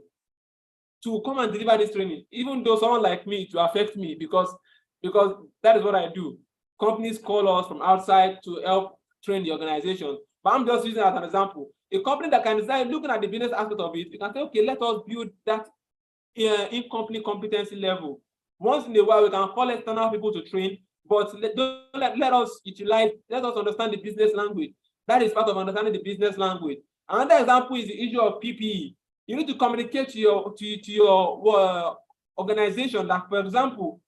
to come and deliver this training. Even though someone like me, it will affect me because that is what I do. Companies call us from outside to help train the organization. But I'm just using it as an example. A company that can decide, looking at the business aspect of it, you can say, okay, let us build that in-company competency level. Once in a while, we can call external people to train, but let us understand the business language. That is part of understanding the business language. Another example is the issue of PPE. You need to communicate to your organization that, for example,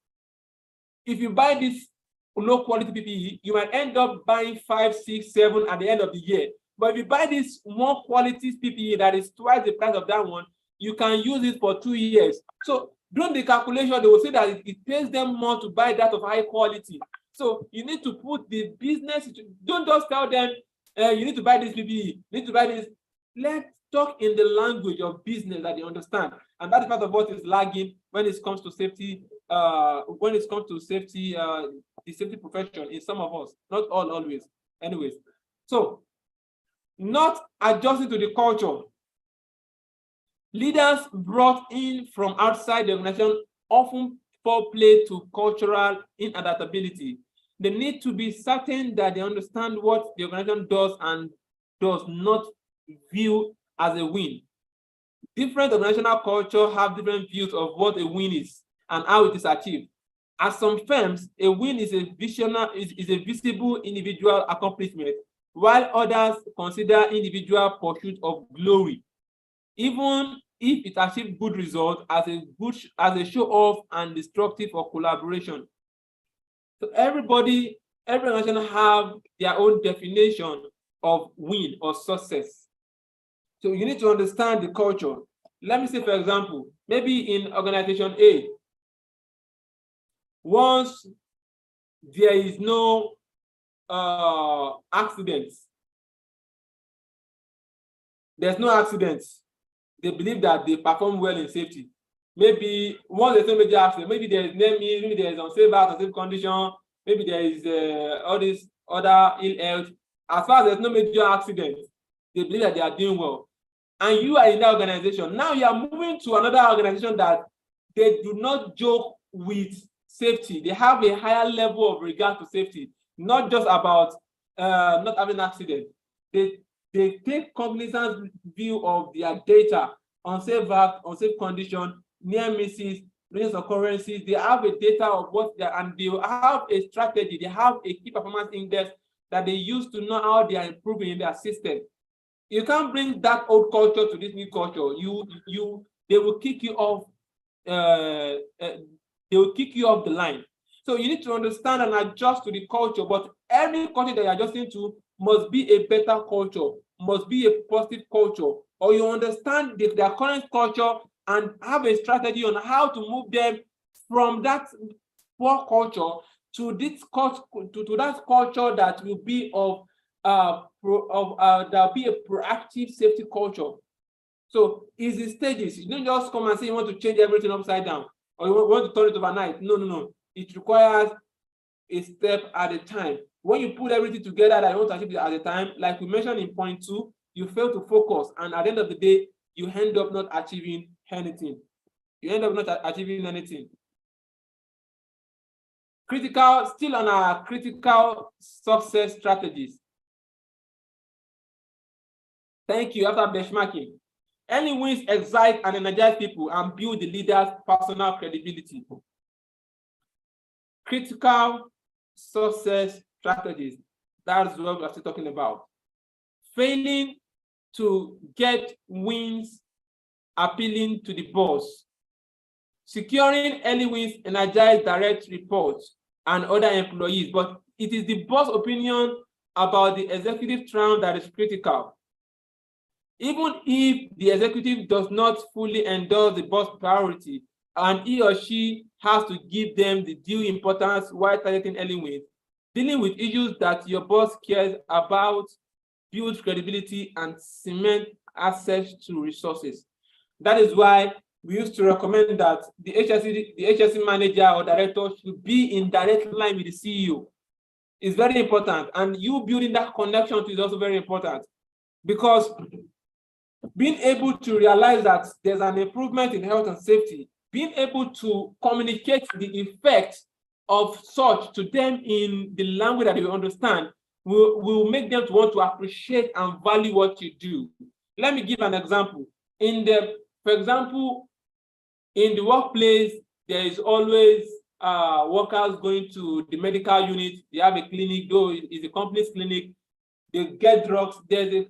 if you buy this low quality PPE, you might end up buying 5, 6, 7 at the end of the year. But if you buy this one quality PPE that is twice the price of that one, you can use it for 2 years. So during the calculation, they will say that it pays them more to buy that of high quality. So you need to put the business, don't just tell them, you need to buy this PPE, you need to buy this. Let's talk in the language of business that they understand. And that is part of what is lagging when it comes to safety, the safety profession in some of us, not all always. Anyways, so not adjusting to the culture. Leaders brought in from outside the organization often fall prey to cultural inadaptability. They need to be certain that they understand what the organization does and does not view as a win. Different organizational cultures have different views of what a win is and how it is achieved. At some firms, a win is a visible individual accomplishment, while others consider individual pursuit of glory, even if it achieves good results, as a show-off and destructive for collaboration. So every organization have their own definition of win or success. So you need to understand the culture. Let me say, for example, maybe in organization A, once there is no accidents, there's no accidents, they believe that they perform well in safety. Maybe once there's no major accident, maybe there is maybe there is unsafe act, unsafe condition, maybe there is all these other ill health. As far as there's no major accident, they believe that they are doing well. And you are in that organization. Now you are moving to another organization that they do not joke with safety. They have a higher level of regard to safety, not just about not having an accident. They take cognizant view of their data, unsafe act, unsafe condition, near misses, recent occurrences. They have a data of what they are, and they have a strategy. They have a key performance index that they use to know how they are improving in their system. You can't bring that old culture to this new culture. They will kick you off. They will kick you off the line. So you need to understand and adjust to the culture. But every culture that you're adjusting to must be a better culture, must be a positive culture, or you understand their current culture and have a strategy on how to move them from that poor culture to this to that culture that will be there'll be a proactive safety culture. So it's the stages. You don't just come and say you want to change everything upside down or you want to turn it overnight. No. It requires a step at a time. When you put everything together that you want to achieve at a time, like we mentioned in point 2, you fail to focus, and at the end of the day, you end up not achieving anything. Still on our critical success strategies. Thank you. After benchmarking, any wins excite and energize people and build the leader's personal credibility. Critical success strategies. That's what we're still talking about. Failing to get wins appealing to the boss. Securing early wins energize direct reports and other employees, but it is the boss' opinion about the executive triumph that is critical. Even if the executive does not fully endorse the boss priority and he or she has to give them the due importance while targeting early wins, dealing with issues that your boss cares about builds credibility and cement access to resources. That is why we used to recommend that the HSE manager or director should be in direct line with the CEO. It's very important. And you building that connection is also very important, because being able to realize that there's an improvement in health and safety, being able to communicate the effect of such to them in the language that they understand will make them to want to appreciate and value what you do. Let me give an example. For example, in the workplace, there is always workers going to the medical unit. They have a clinic, though it's a company's clinic. They get drugs. There's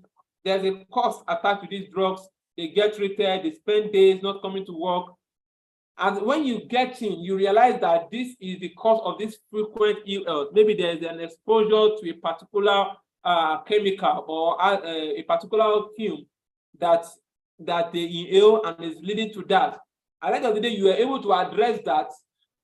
a cost attached to these drugs. They get treated. They spend days not coming to work. And when you get in, you realize that this is the cause of this frequent ill health. Maybe there's an exposure to a particular chemical or a particular fume that they inhale and is leading to that. At the end of the day, you are able to address that,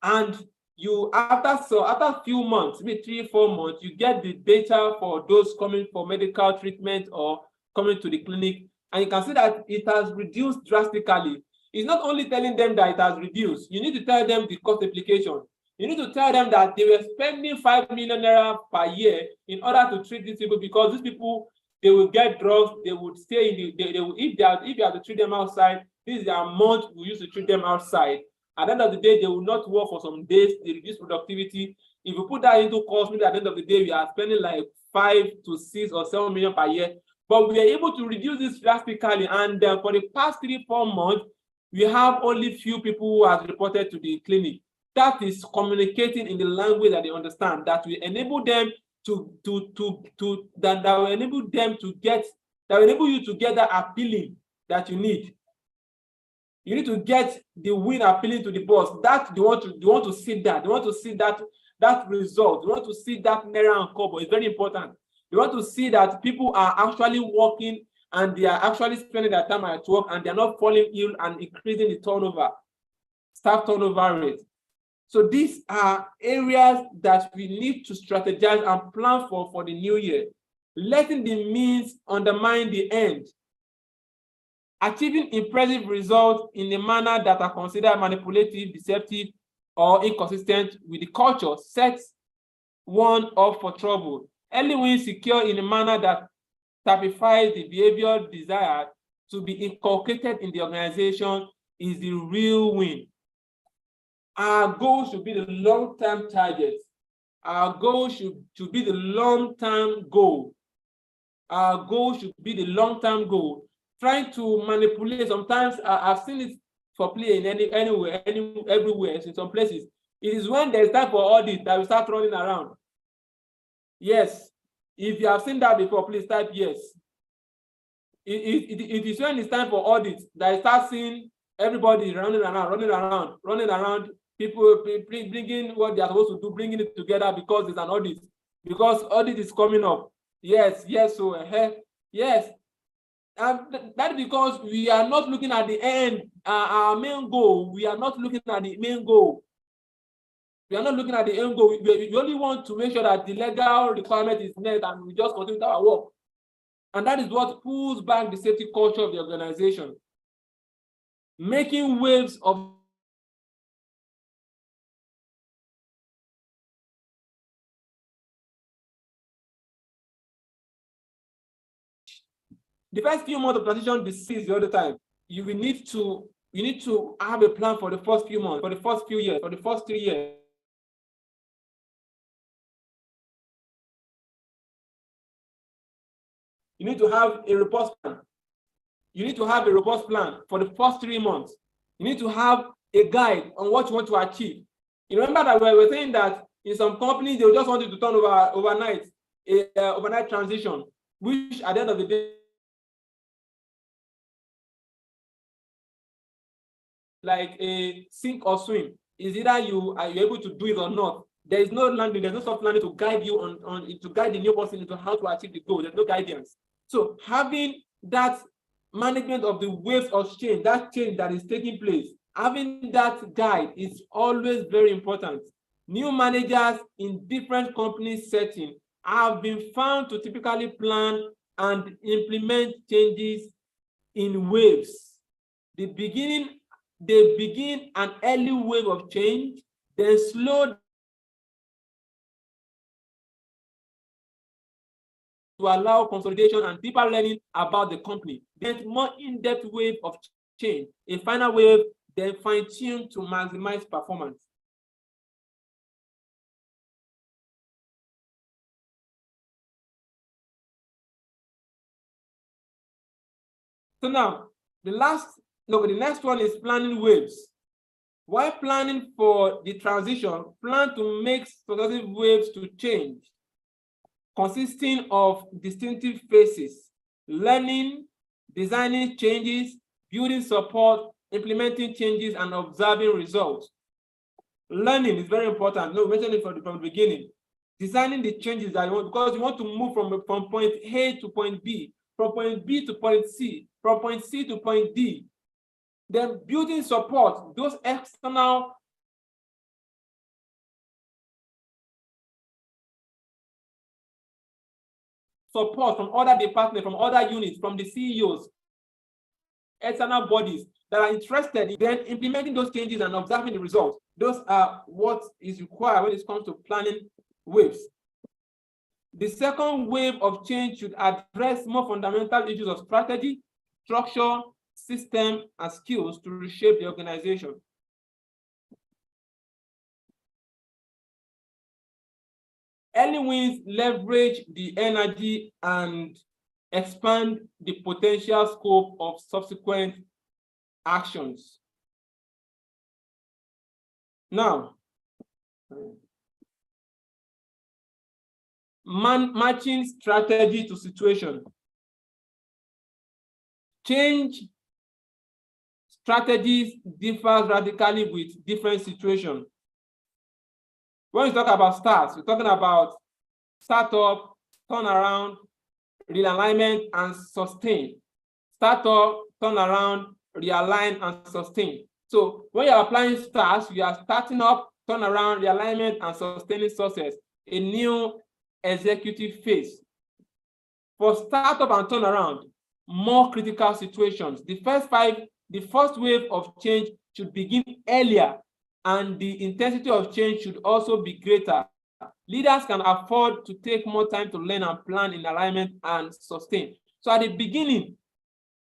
and you after a few months, maybe 3-4 months, you get the data for those coming for medical treatment or coming to the clinic, and you can see that it has reduced drastically. It's not only telling them that it has reduced, you need to tell them the cost implication. You need to tell them that they were spending 5 million naira per year in order to treat these people, because these people, they will get drugs, they would stay in if you have to treat them outside, this is the amount we used to treat them outside. At the end of the day, they will not work for some days, they reduce productivity. If you put that into cost, maybe at the end of the day, we are spending like 5 to 6 or 7 million per year. But we are able to reduce this drastically. And for the past 3-4 months, we have only few people who have reported to the clinic. That is communicating in the language that they understand, that will enable them that will enable them to get, that will enable you to get that appealing that you need. You need to get the win appealing to the boss. That they want to see that. They want to see that result. They want to see that naira and kobo. It's very important. They want to see that people are actually working and they are actually spending their time at work and they're not falling ill and increasing the turnover, staff turnover rate. So these are areas that we need to strategize and plan for the new year. Letting the means undermine the end. Achieving impressive results in a manner that are considered manipulative, deceptive, or inconsistent with the culture sets one up for trouble. Early wins secure in a manner that typifies the behavior desired to be inculcated in the organization is the real win. Our goal should be the long-term targets. Our goal should be the long-term goal. Our goal should be the long-term goal. Trying to manipulate, sometimes I've seen it for play in anywhere, everywhere, in some places. It is when there's time for audit that we start running around. Yes. If you have seen that before, please type yes. It is when it's time for audit that I start seeing everybody running around, people bringing what they are supposed to do, bringing it together because there's an audit. Because audit is coming up. Yes, so yes. And that's because we are not looking at the end, our main goal. We are not looking at the main goal. We are not looking at the end goal. We only want to make sure that the legal requirement is met and we just continue our work. And that is what pulls back the safety culture of the organization. Making waves of the first few months of transition, the seize the other time. You need to have a plan for the first few months, for the first few years, for the first 3 years. You need to have a robust plan. You need to have a robust plan for the first 3 months. You need to have a guide on what you want to achieve. You remember that we were saying that in some companies, they just want you to turn over overnight, overnight transition, which at the end of the day, like a sink or swim, is either you are able to do it or not. There is no landing, there's no soft landing to guide you to guide the new person into how to achieve the goal. There's no guidance. So having that management of the waves of change, that change that is taking place, having that guide is always very important. New managers in different company settings have been found to typically plan and implement changes in waves. They begin an early wave of change, then slow to allow consolidation and deeper learning about the company. Then more in-depth wave of change, a final wave, then fine-tune to maximize performance. So now, the next one is planning waves. While planning for the transition, plan to make successive waves to change, consisting of distinctive phases: learning, designing changes, building support, implementing changes, and observing results. Learning is very important. No, mention it from the beginning. Designing the changes that you want, because you want to move from point A to point B, from point B to point C, from point C to point D. Then building support, those external support from other departments, from other units, from the CEOs, external bodies that are interested in then implementing those changes and observing the results. Those are what is required when it comes to planning waves. The second wave of change should address more fundamental issues of strategy, structure, system, and skills to reshape the organization. Early wins leverage the energy and expand the potential scope of subsequent actions. Now, matching strategy to situation. Change strategies differ radically with different situations. When we talk about starts, we're talking about startup, turnaround, realignment, and sustain. Startup, turnaround, realign, and sustain. So when you're applying starts, you are starting up, turnaround, realignment, and sustaining success, a new executive phase. For startup and turnaround, more critical situations. The first wave of change should begin earlier, and the intensity of change should also be greater. Leaders can afford to take more time to learn and plan in alignment and sustain. So at the beginning,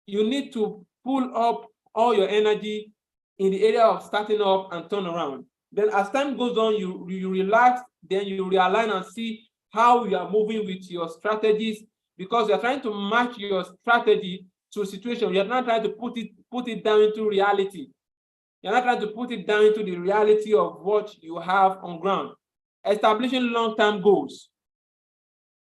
you need to pull up all your energy in the area of starting up and turn around. Then as time goes on, you relax, then you realign and see how you are moving with your strategies, because you're trying to match your strategy to a situation. You're not trying to put it down into reality. You're not trying to put it down into the reality of what you have on ground. Establishing long-term goals.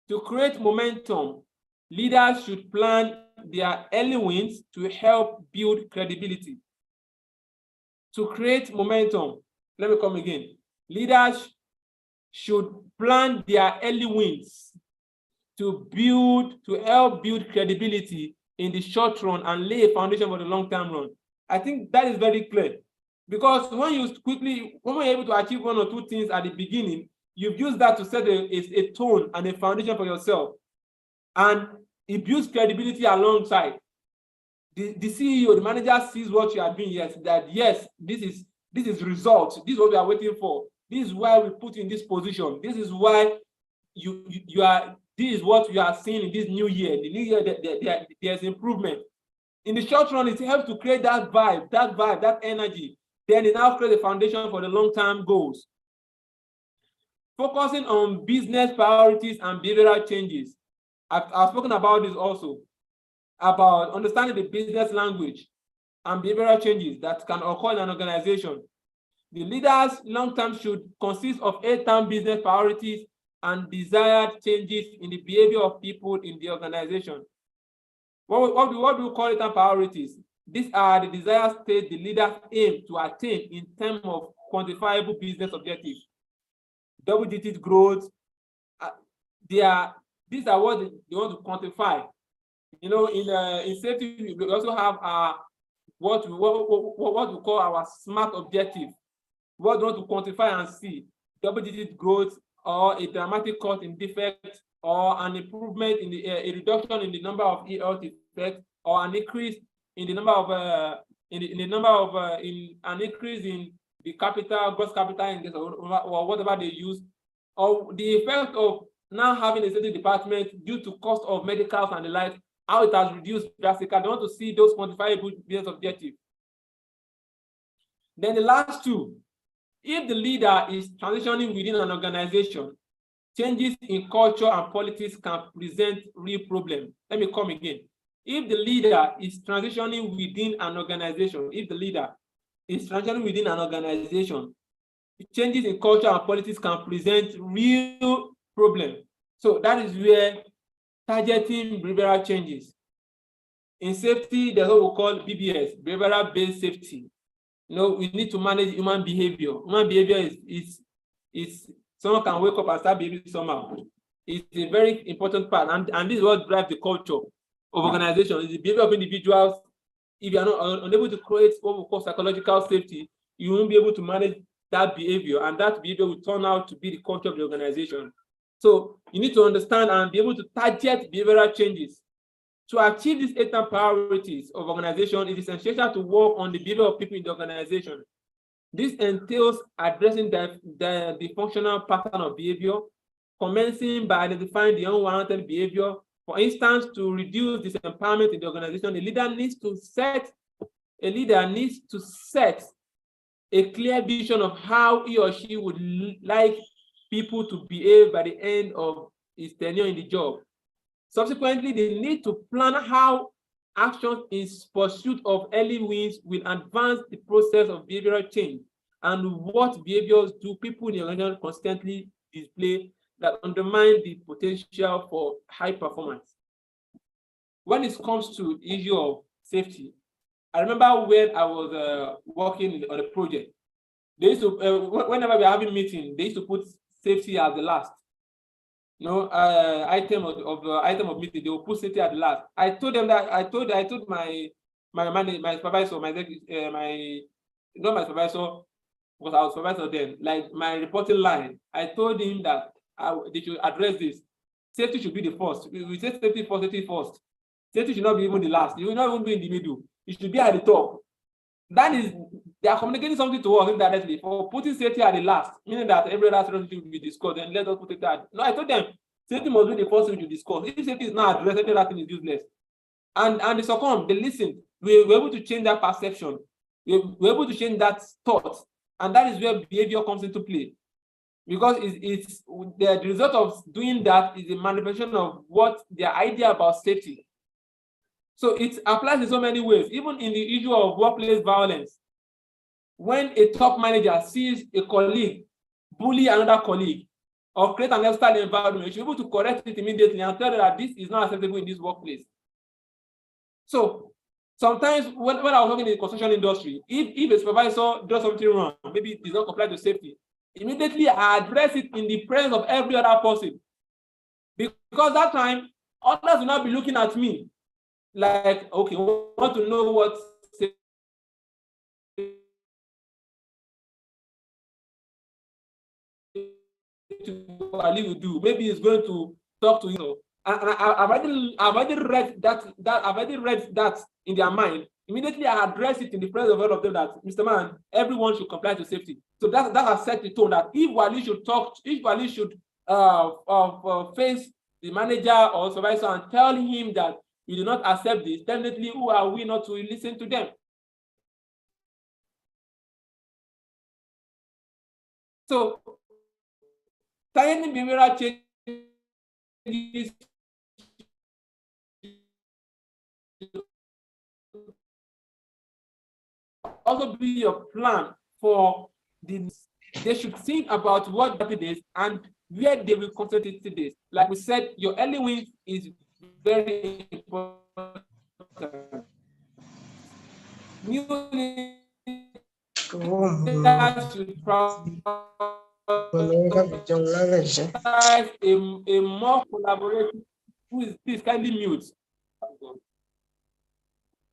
To create momentum, leaders should plan their early wins to help build credibility. To create momentum, let me come again. Leaders should plan their early wins to help build credibility in the short run and lay a foundation for the long-term run. I think that is very clear. Because when you're able to achieve one or two things at the beginning, you've used that to set a tone and a foundation for yourself. And it builds credibility alongside. The CEO, the manager sees what you are doing, yes, this is results. This is what we are waiting for. This is why we put you in this position. This is why this is what you are seeing in this new year. The new year, there's improvement. In the short run, it helps to create that vibe, that energy. Then it now creates a foundation for the long-term goals. Focusing on business priorities and behavioral changes. I've spoken about this also, about understanding the business language and behavioral changes that can occur in an organization. The leaders long-term should consist of 8-term business priorities and desired changes in the behavior of people in the organization. What do we call 8-term priorities? These are the desired states the leaders aim to attain in terms of quantifiable business objectives. double-digit growth. These are what they want to quantify. In safety, we also have what we call our SMART objective. What we want to quantify and see: double-digit growth, or a dramatic cut in defects, or an improvement in a reduction in the number of health effects, or an increase in the number of an increase in the gross capital index, or whatever they use, or the effect of now having a safety department due to cost of medicals and the like, how it has reduced drastically. I want to see those quantifiable business objectives. Then the last two: if the leader is transitioning within an organization, changes in culture and politics can present real problems. Let me come again. If the leader is transitioning within an organization, changes in culture and politics can present real problems. So that is where targeting behavioral changes. In safety, there's what we call BBS, behavioral-based safety. We need to manage human behavior. Human behavior is someone can wake up and start behaving somehow. It's a very important part, and this is what drives the culture of organizations. It's the behavior of individuals. If you are not unable to create what we call psychological safety, you won't be able to manage that behavior, and that behavior will turn out to be the culture of the organization. So you need to understand and be able to target behavioral changes. To achieve these 8 priorities of organization, it is essential to work on the behavior of people in the organization. This entails addressing the functional pattern of behavior, commencing by identifying the unwarranted behavior. For instance, to reduce disempowerment in the organization, a leader needs to set a clear vision of how he or she would like people to behave by the end of his tenure in the job. Subsequently, they need to plan how actions in pursuit of early wins will advance the process of behavioral change, and what behaviors do people in the organization constantly display that undermine the potential for high performance. When it comes to the issue of safety, I remember when I was working on a project, they used to, whenever we are having meetings, they used to put safety as the last. Item of meeting, they will put safety at the last. I told them that I told my supervisor, not my supervisor, because I was supervisor then, like my reporting line. I told him that they should address this. Safety should be the first. We say safety first. Safety should not be even the last. You will not even be in the middle. It should be at the top. That is, they are communicating something to us indirectly for putting safety at the last, meaning that every other thing will be discussed, and let us put it that. No, I told them safety must be the first thing to discuss. If safety is not addressed, every other thing is useless. And they succumb, they listen. We were able to change that perception. We were able to change that thought. And that is where behavior comes into play. Because it's the result of doing that is a manifestation of what their idea about safety. So it applies in so many ways, even in the issue of workplace violence. When a top manager sees a colleague bully another colleague or create an hostile environment, you should be able to correct it immediately and tell them that this is not acceptable in this workplace. So sometimes when I was working in the construction industry, if a supervisor does something wrong, maybe it does not comply to safety, immediately I address it in the presence of every other person. Because that time, others will not be looking at me like, okay, we want to know what Ali will do. Maybe he's going to talk to you. And I've already read that in their mind. Immediately I address it in the presence of all of them that, Mr. Man, everyone should comply to safety. So that has set the tone that if Wali should face the manager or supervisor and tell him that we do not accept this, definitely who are we not to listen to them? So tiny behavioral changes also be your plan for they should think about what it is and where they will concentrate this. Like we said, your early win is very important. New leaders should prioritize a more collaborative, please kindly mute.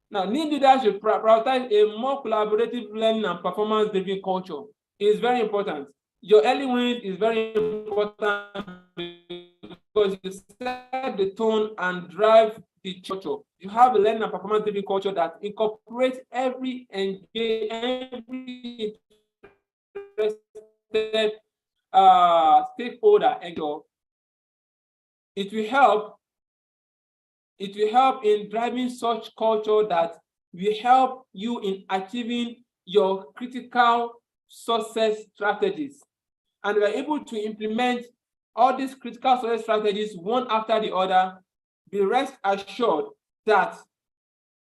Now, new leaders should prioritize a more collaborative learning and performance-driven culture. It is very important. Your early wins is very important because you set the tone and drive the culture. You have a learning and performance-driven culture that incorporates every engaged, every interested stakeholder. It will help in driving such culture that will help you in achieving your critical success strategies. And we are able to implement all these critical success strategies one after the other. Be rest assured that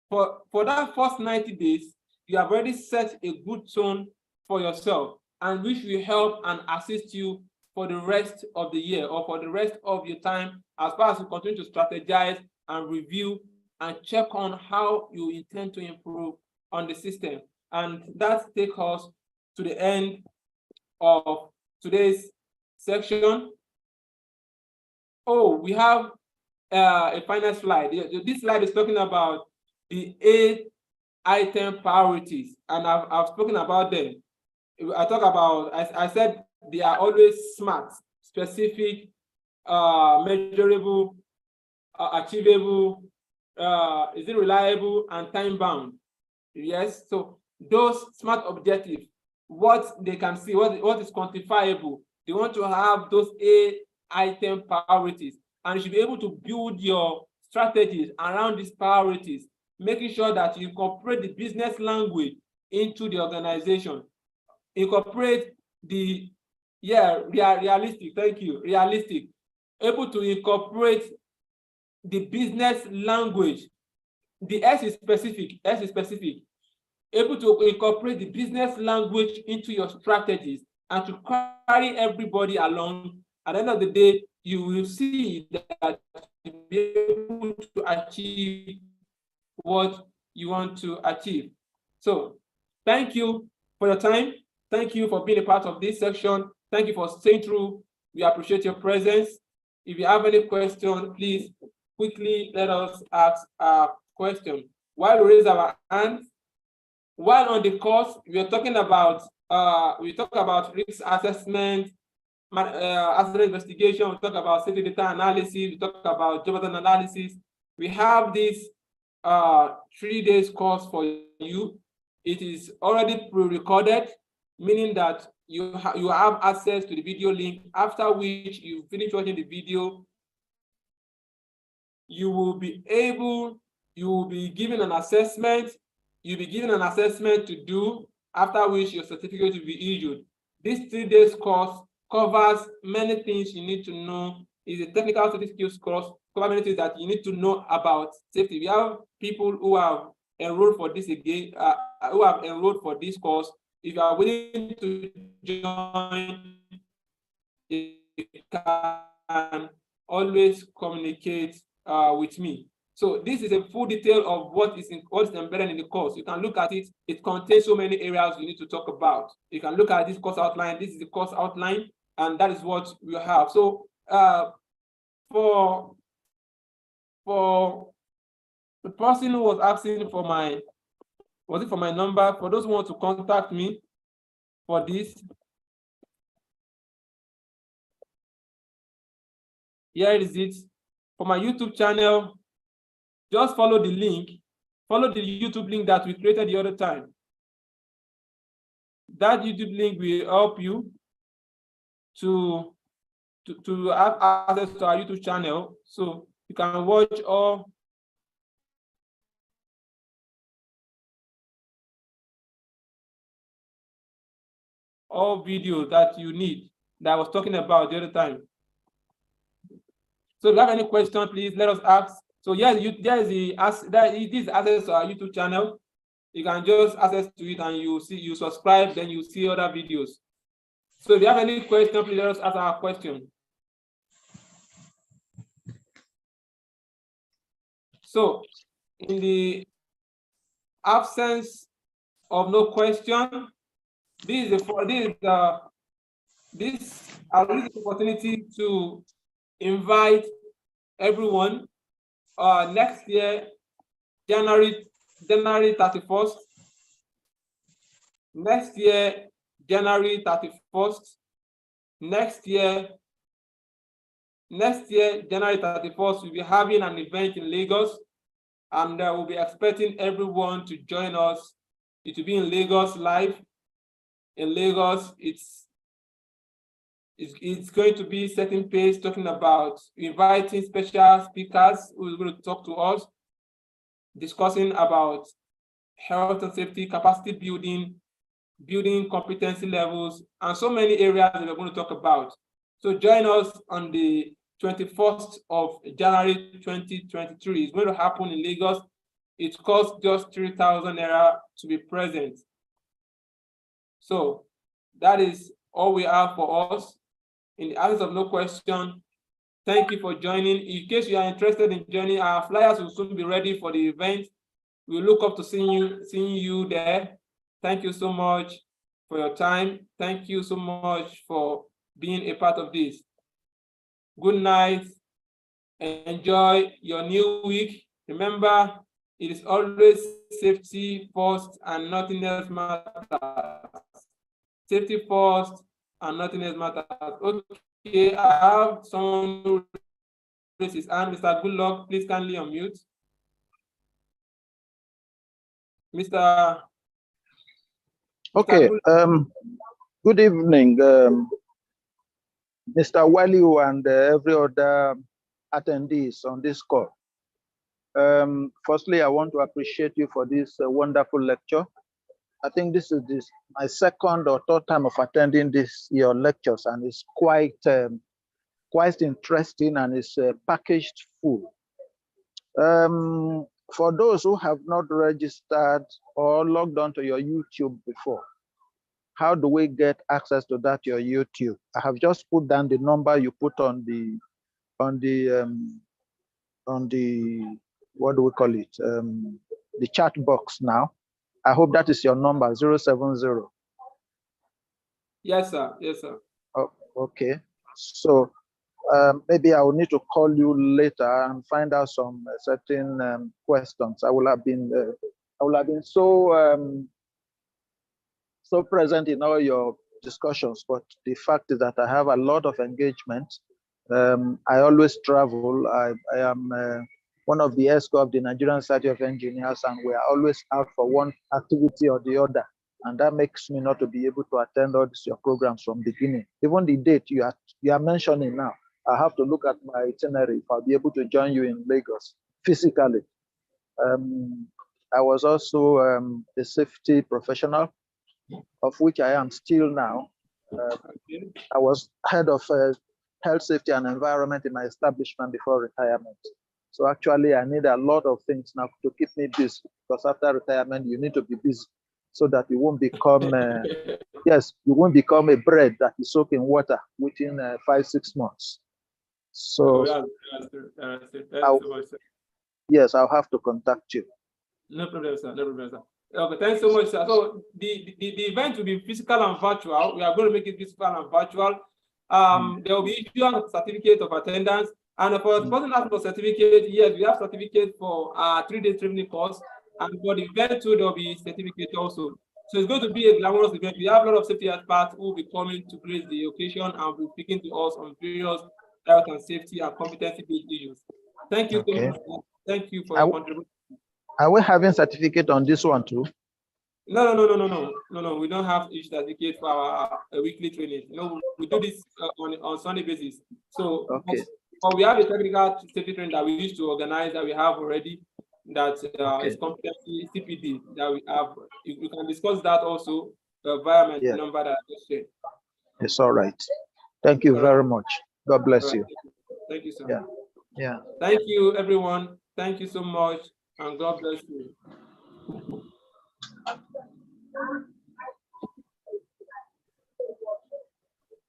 for that first 90 days, you have already set a good tone for yourself, and which will help and assist you for the rest of the year or for the rest of your time as far as you continue to strategize and review and check on how you intend to improve on the system. And that takes us to the end of today's section. Oh, we have a final slide. This slide is talking about the 8-item priorities, and I've spoken about them. I said they are always SMART: specific, measurable, achievable, is it reliable, and time bound. Yes, so those SMART objectives, what they can see, what is quantifiable. They want to have those 8-item priorities, and you should be able to build your strategies around these priorities, making sure that you incorporate the business language into the organization. Incorporate the realistic. Thank you. Realistic. Able to incorporate the business language. The S is specific. S is specific. Able to incorporate the business language into your strategies and to carry everybody along. At the end of the day, you will see that you'll be able to achieve what you want to achieve. So, thank you for your time. Thank you for being a part of this section. Thank you for staying through. We appreciate your presence. If you have any question, please quickly let us ask a question. While we raise our hands, while on the course, we are talking about risk assessment, asset investigation, we talk about safety data analysis, we talk about job analysis. We have this 3 days course for you. It is already pre-recorded, meaning that you have access to the video link, after which you finish watching the video. You will be given an assessment. You'll be given an assessment to do, after which your certificate will be issued. This 3 days course covers many things you need to know. It's a technical safety skills course, covers many things that you need to know about safety. We have people who have enrolled for this course. If you are willing to join, you can always communicate with me. So this is a full detail of what is embedded in the course. You can look at it. It contains so many areas you need to talk about. You can look at this course outline. This is the course outline, and that is what we have. So for the person who was asking for my number, for those who want to contact me for this, here is it. For my YouTube channel, just follow the link. Follow the YouTube link that we created the other time. That YouTube link will help you to have access to our YouTube channel, so you can watch all videos that you need, that I was talking about the other time. So if you have any question, please let us ask. So yes, this is access to our YouTube channel. You can just access to it and you subscribe, then you see other videos. So if you have any question, please let us ask our question. So in the absence of no question, this is I'll use this opportunity to invite everyone next year, January 31st. Next year, January 31st. Next year, January 31st, we'll be having an event in Lagos, and we'll be expecting everyone to join us. It will be in Lagos live. In Lagos, it's going to be setting pace, talking about inviting special speakers who are going to talk to us, discussing about health and safety, capacity building competency levels, and so many areas that we're going to talk about. So join us on the 21st of January 2023. It's going to happen in Lagos. It costs just 3,000 naira to be present. So that is all we have for us. In the absence of no question, thank you for joining. In case you are interested in joining, our flyers will soon be ready for the event. We look up to seeing you there. Thank you so much for your time. Thank you so much for being a part of this. Good night. Enjoy your new week. Remember, it is always safety first and nothing else matters. Safety first and nothing else matters. Okay, I have someone who raises his hand. Mr. Good luck, please kindly unmute. Mr. Okay, good evening, Mr. Waliu and every other attendees on this call. Firstly, I want to appreciate you for this wonderful lecture. I think this is my second or third time of attending your lectures, and it's quite interesting, and it's packaged full. For those who have not registered or logged onto your YouTube before, how do we get access to that, your YouTube? I have just put down the number you put on the what do we call it? The chat box now. I hope that is your number, 070. Yes, sir. Yes, sir. Oh, okay. So maybe I will need to call you later and find out some certain questions. I will have been so so present in all your discussions, but the fact is that I have a lot of engagement. I always travel. I am one of the ESCO of the Nigerian Society of Engineers, and we are always out for one activity or the other. And that makes me not to be able to attend all your programs from the beginning. Even the date you are mentioning now, I have to look at my itinerary if I'll be able to join you in Lagos physically. I was also a safety professional, of which I am still now. I was head of health, safety, and environment in my establishment before retirement. So actually, I need a lot of things now to keep me busy, because after retirement, you need to be busy so that you won't become, yes, you won't become a bread that is soaked in water within 5-6 months. So, yes, I'll have to contact you. No problem, sir. No problem, sir. Okay, thanks so much, sir. So the event will be physical and virtual. We are going to make it physical and virtual. There will be issue a certificate of attendance. And for the person asking for certificate, yes, we have certificate for our 3-day training course. And for the event too, there will be certificate also. So it's going to be a glamorous event. We have a lot of safety experts who will be coming to grace the occasion and will be speaking to us on various health and safety and competency-based issues. Thank you so much. Thank you for your contribution. Are we having certificate on this one too? No. We don't have each certificate for our weekly training. No, we do this on Sunday basis. So, but we have a technical safety training that we used to organize that we have already. That is competency CPD that we have. You can discuss that also via my number that I just shared. It's all right. Thank you very much. God bless you. Thank you, sir. Yeah. Thank you, everyone. Thank you so much, and God bless you.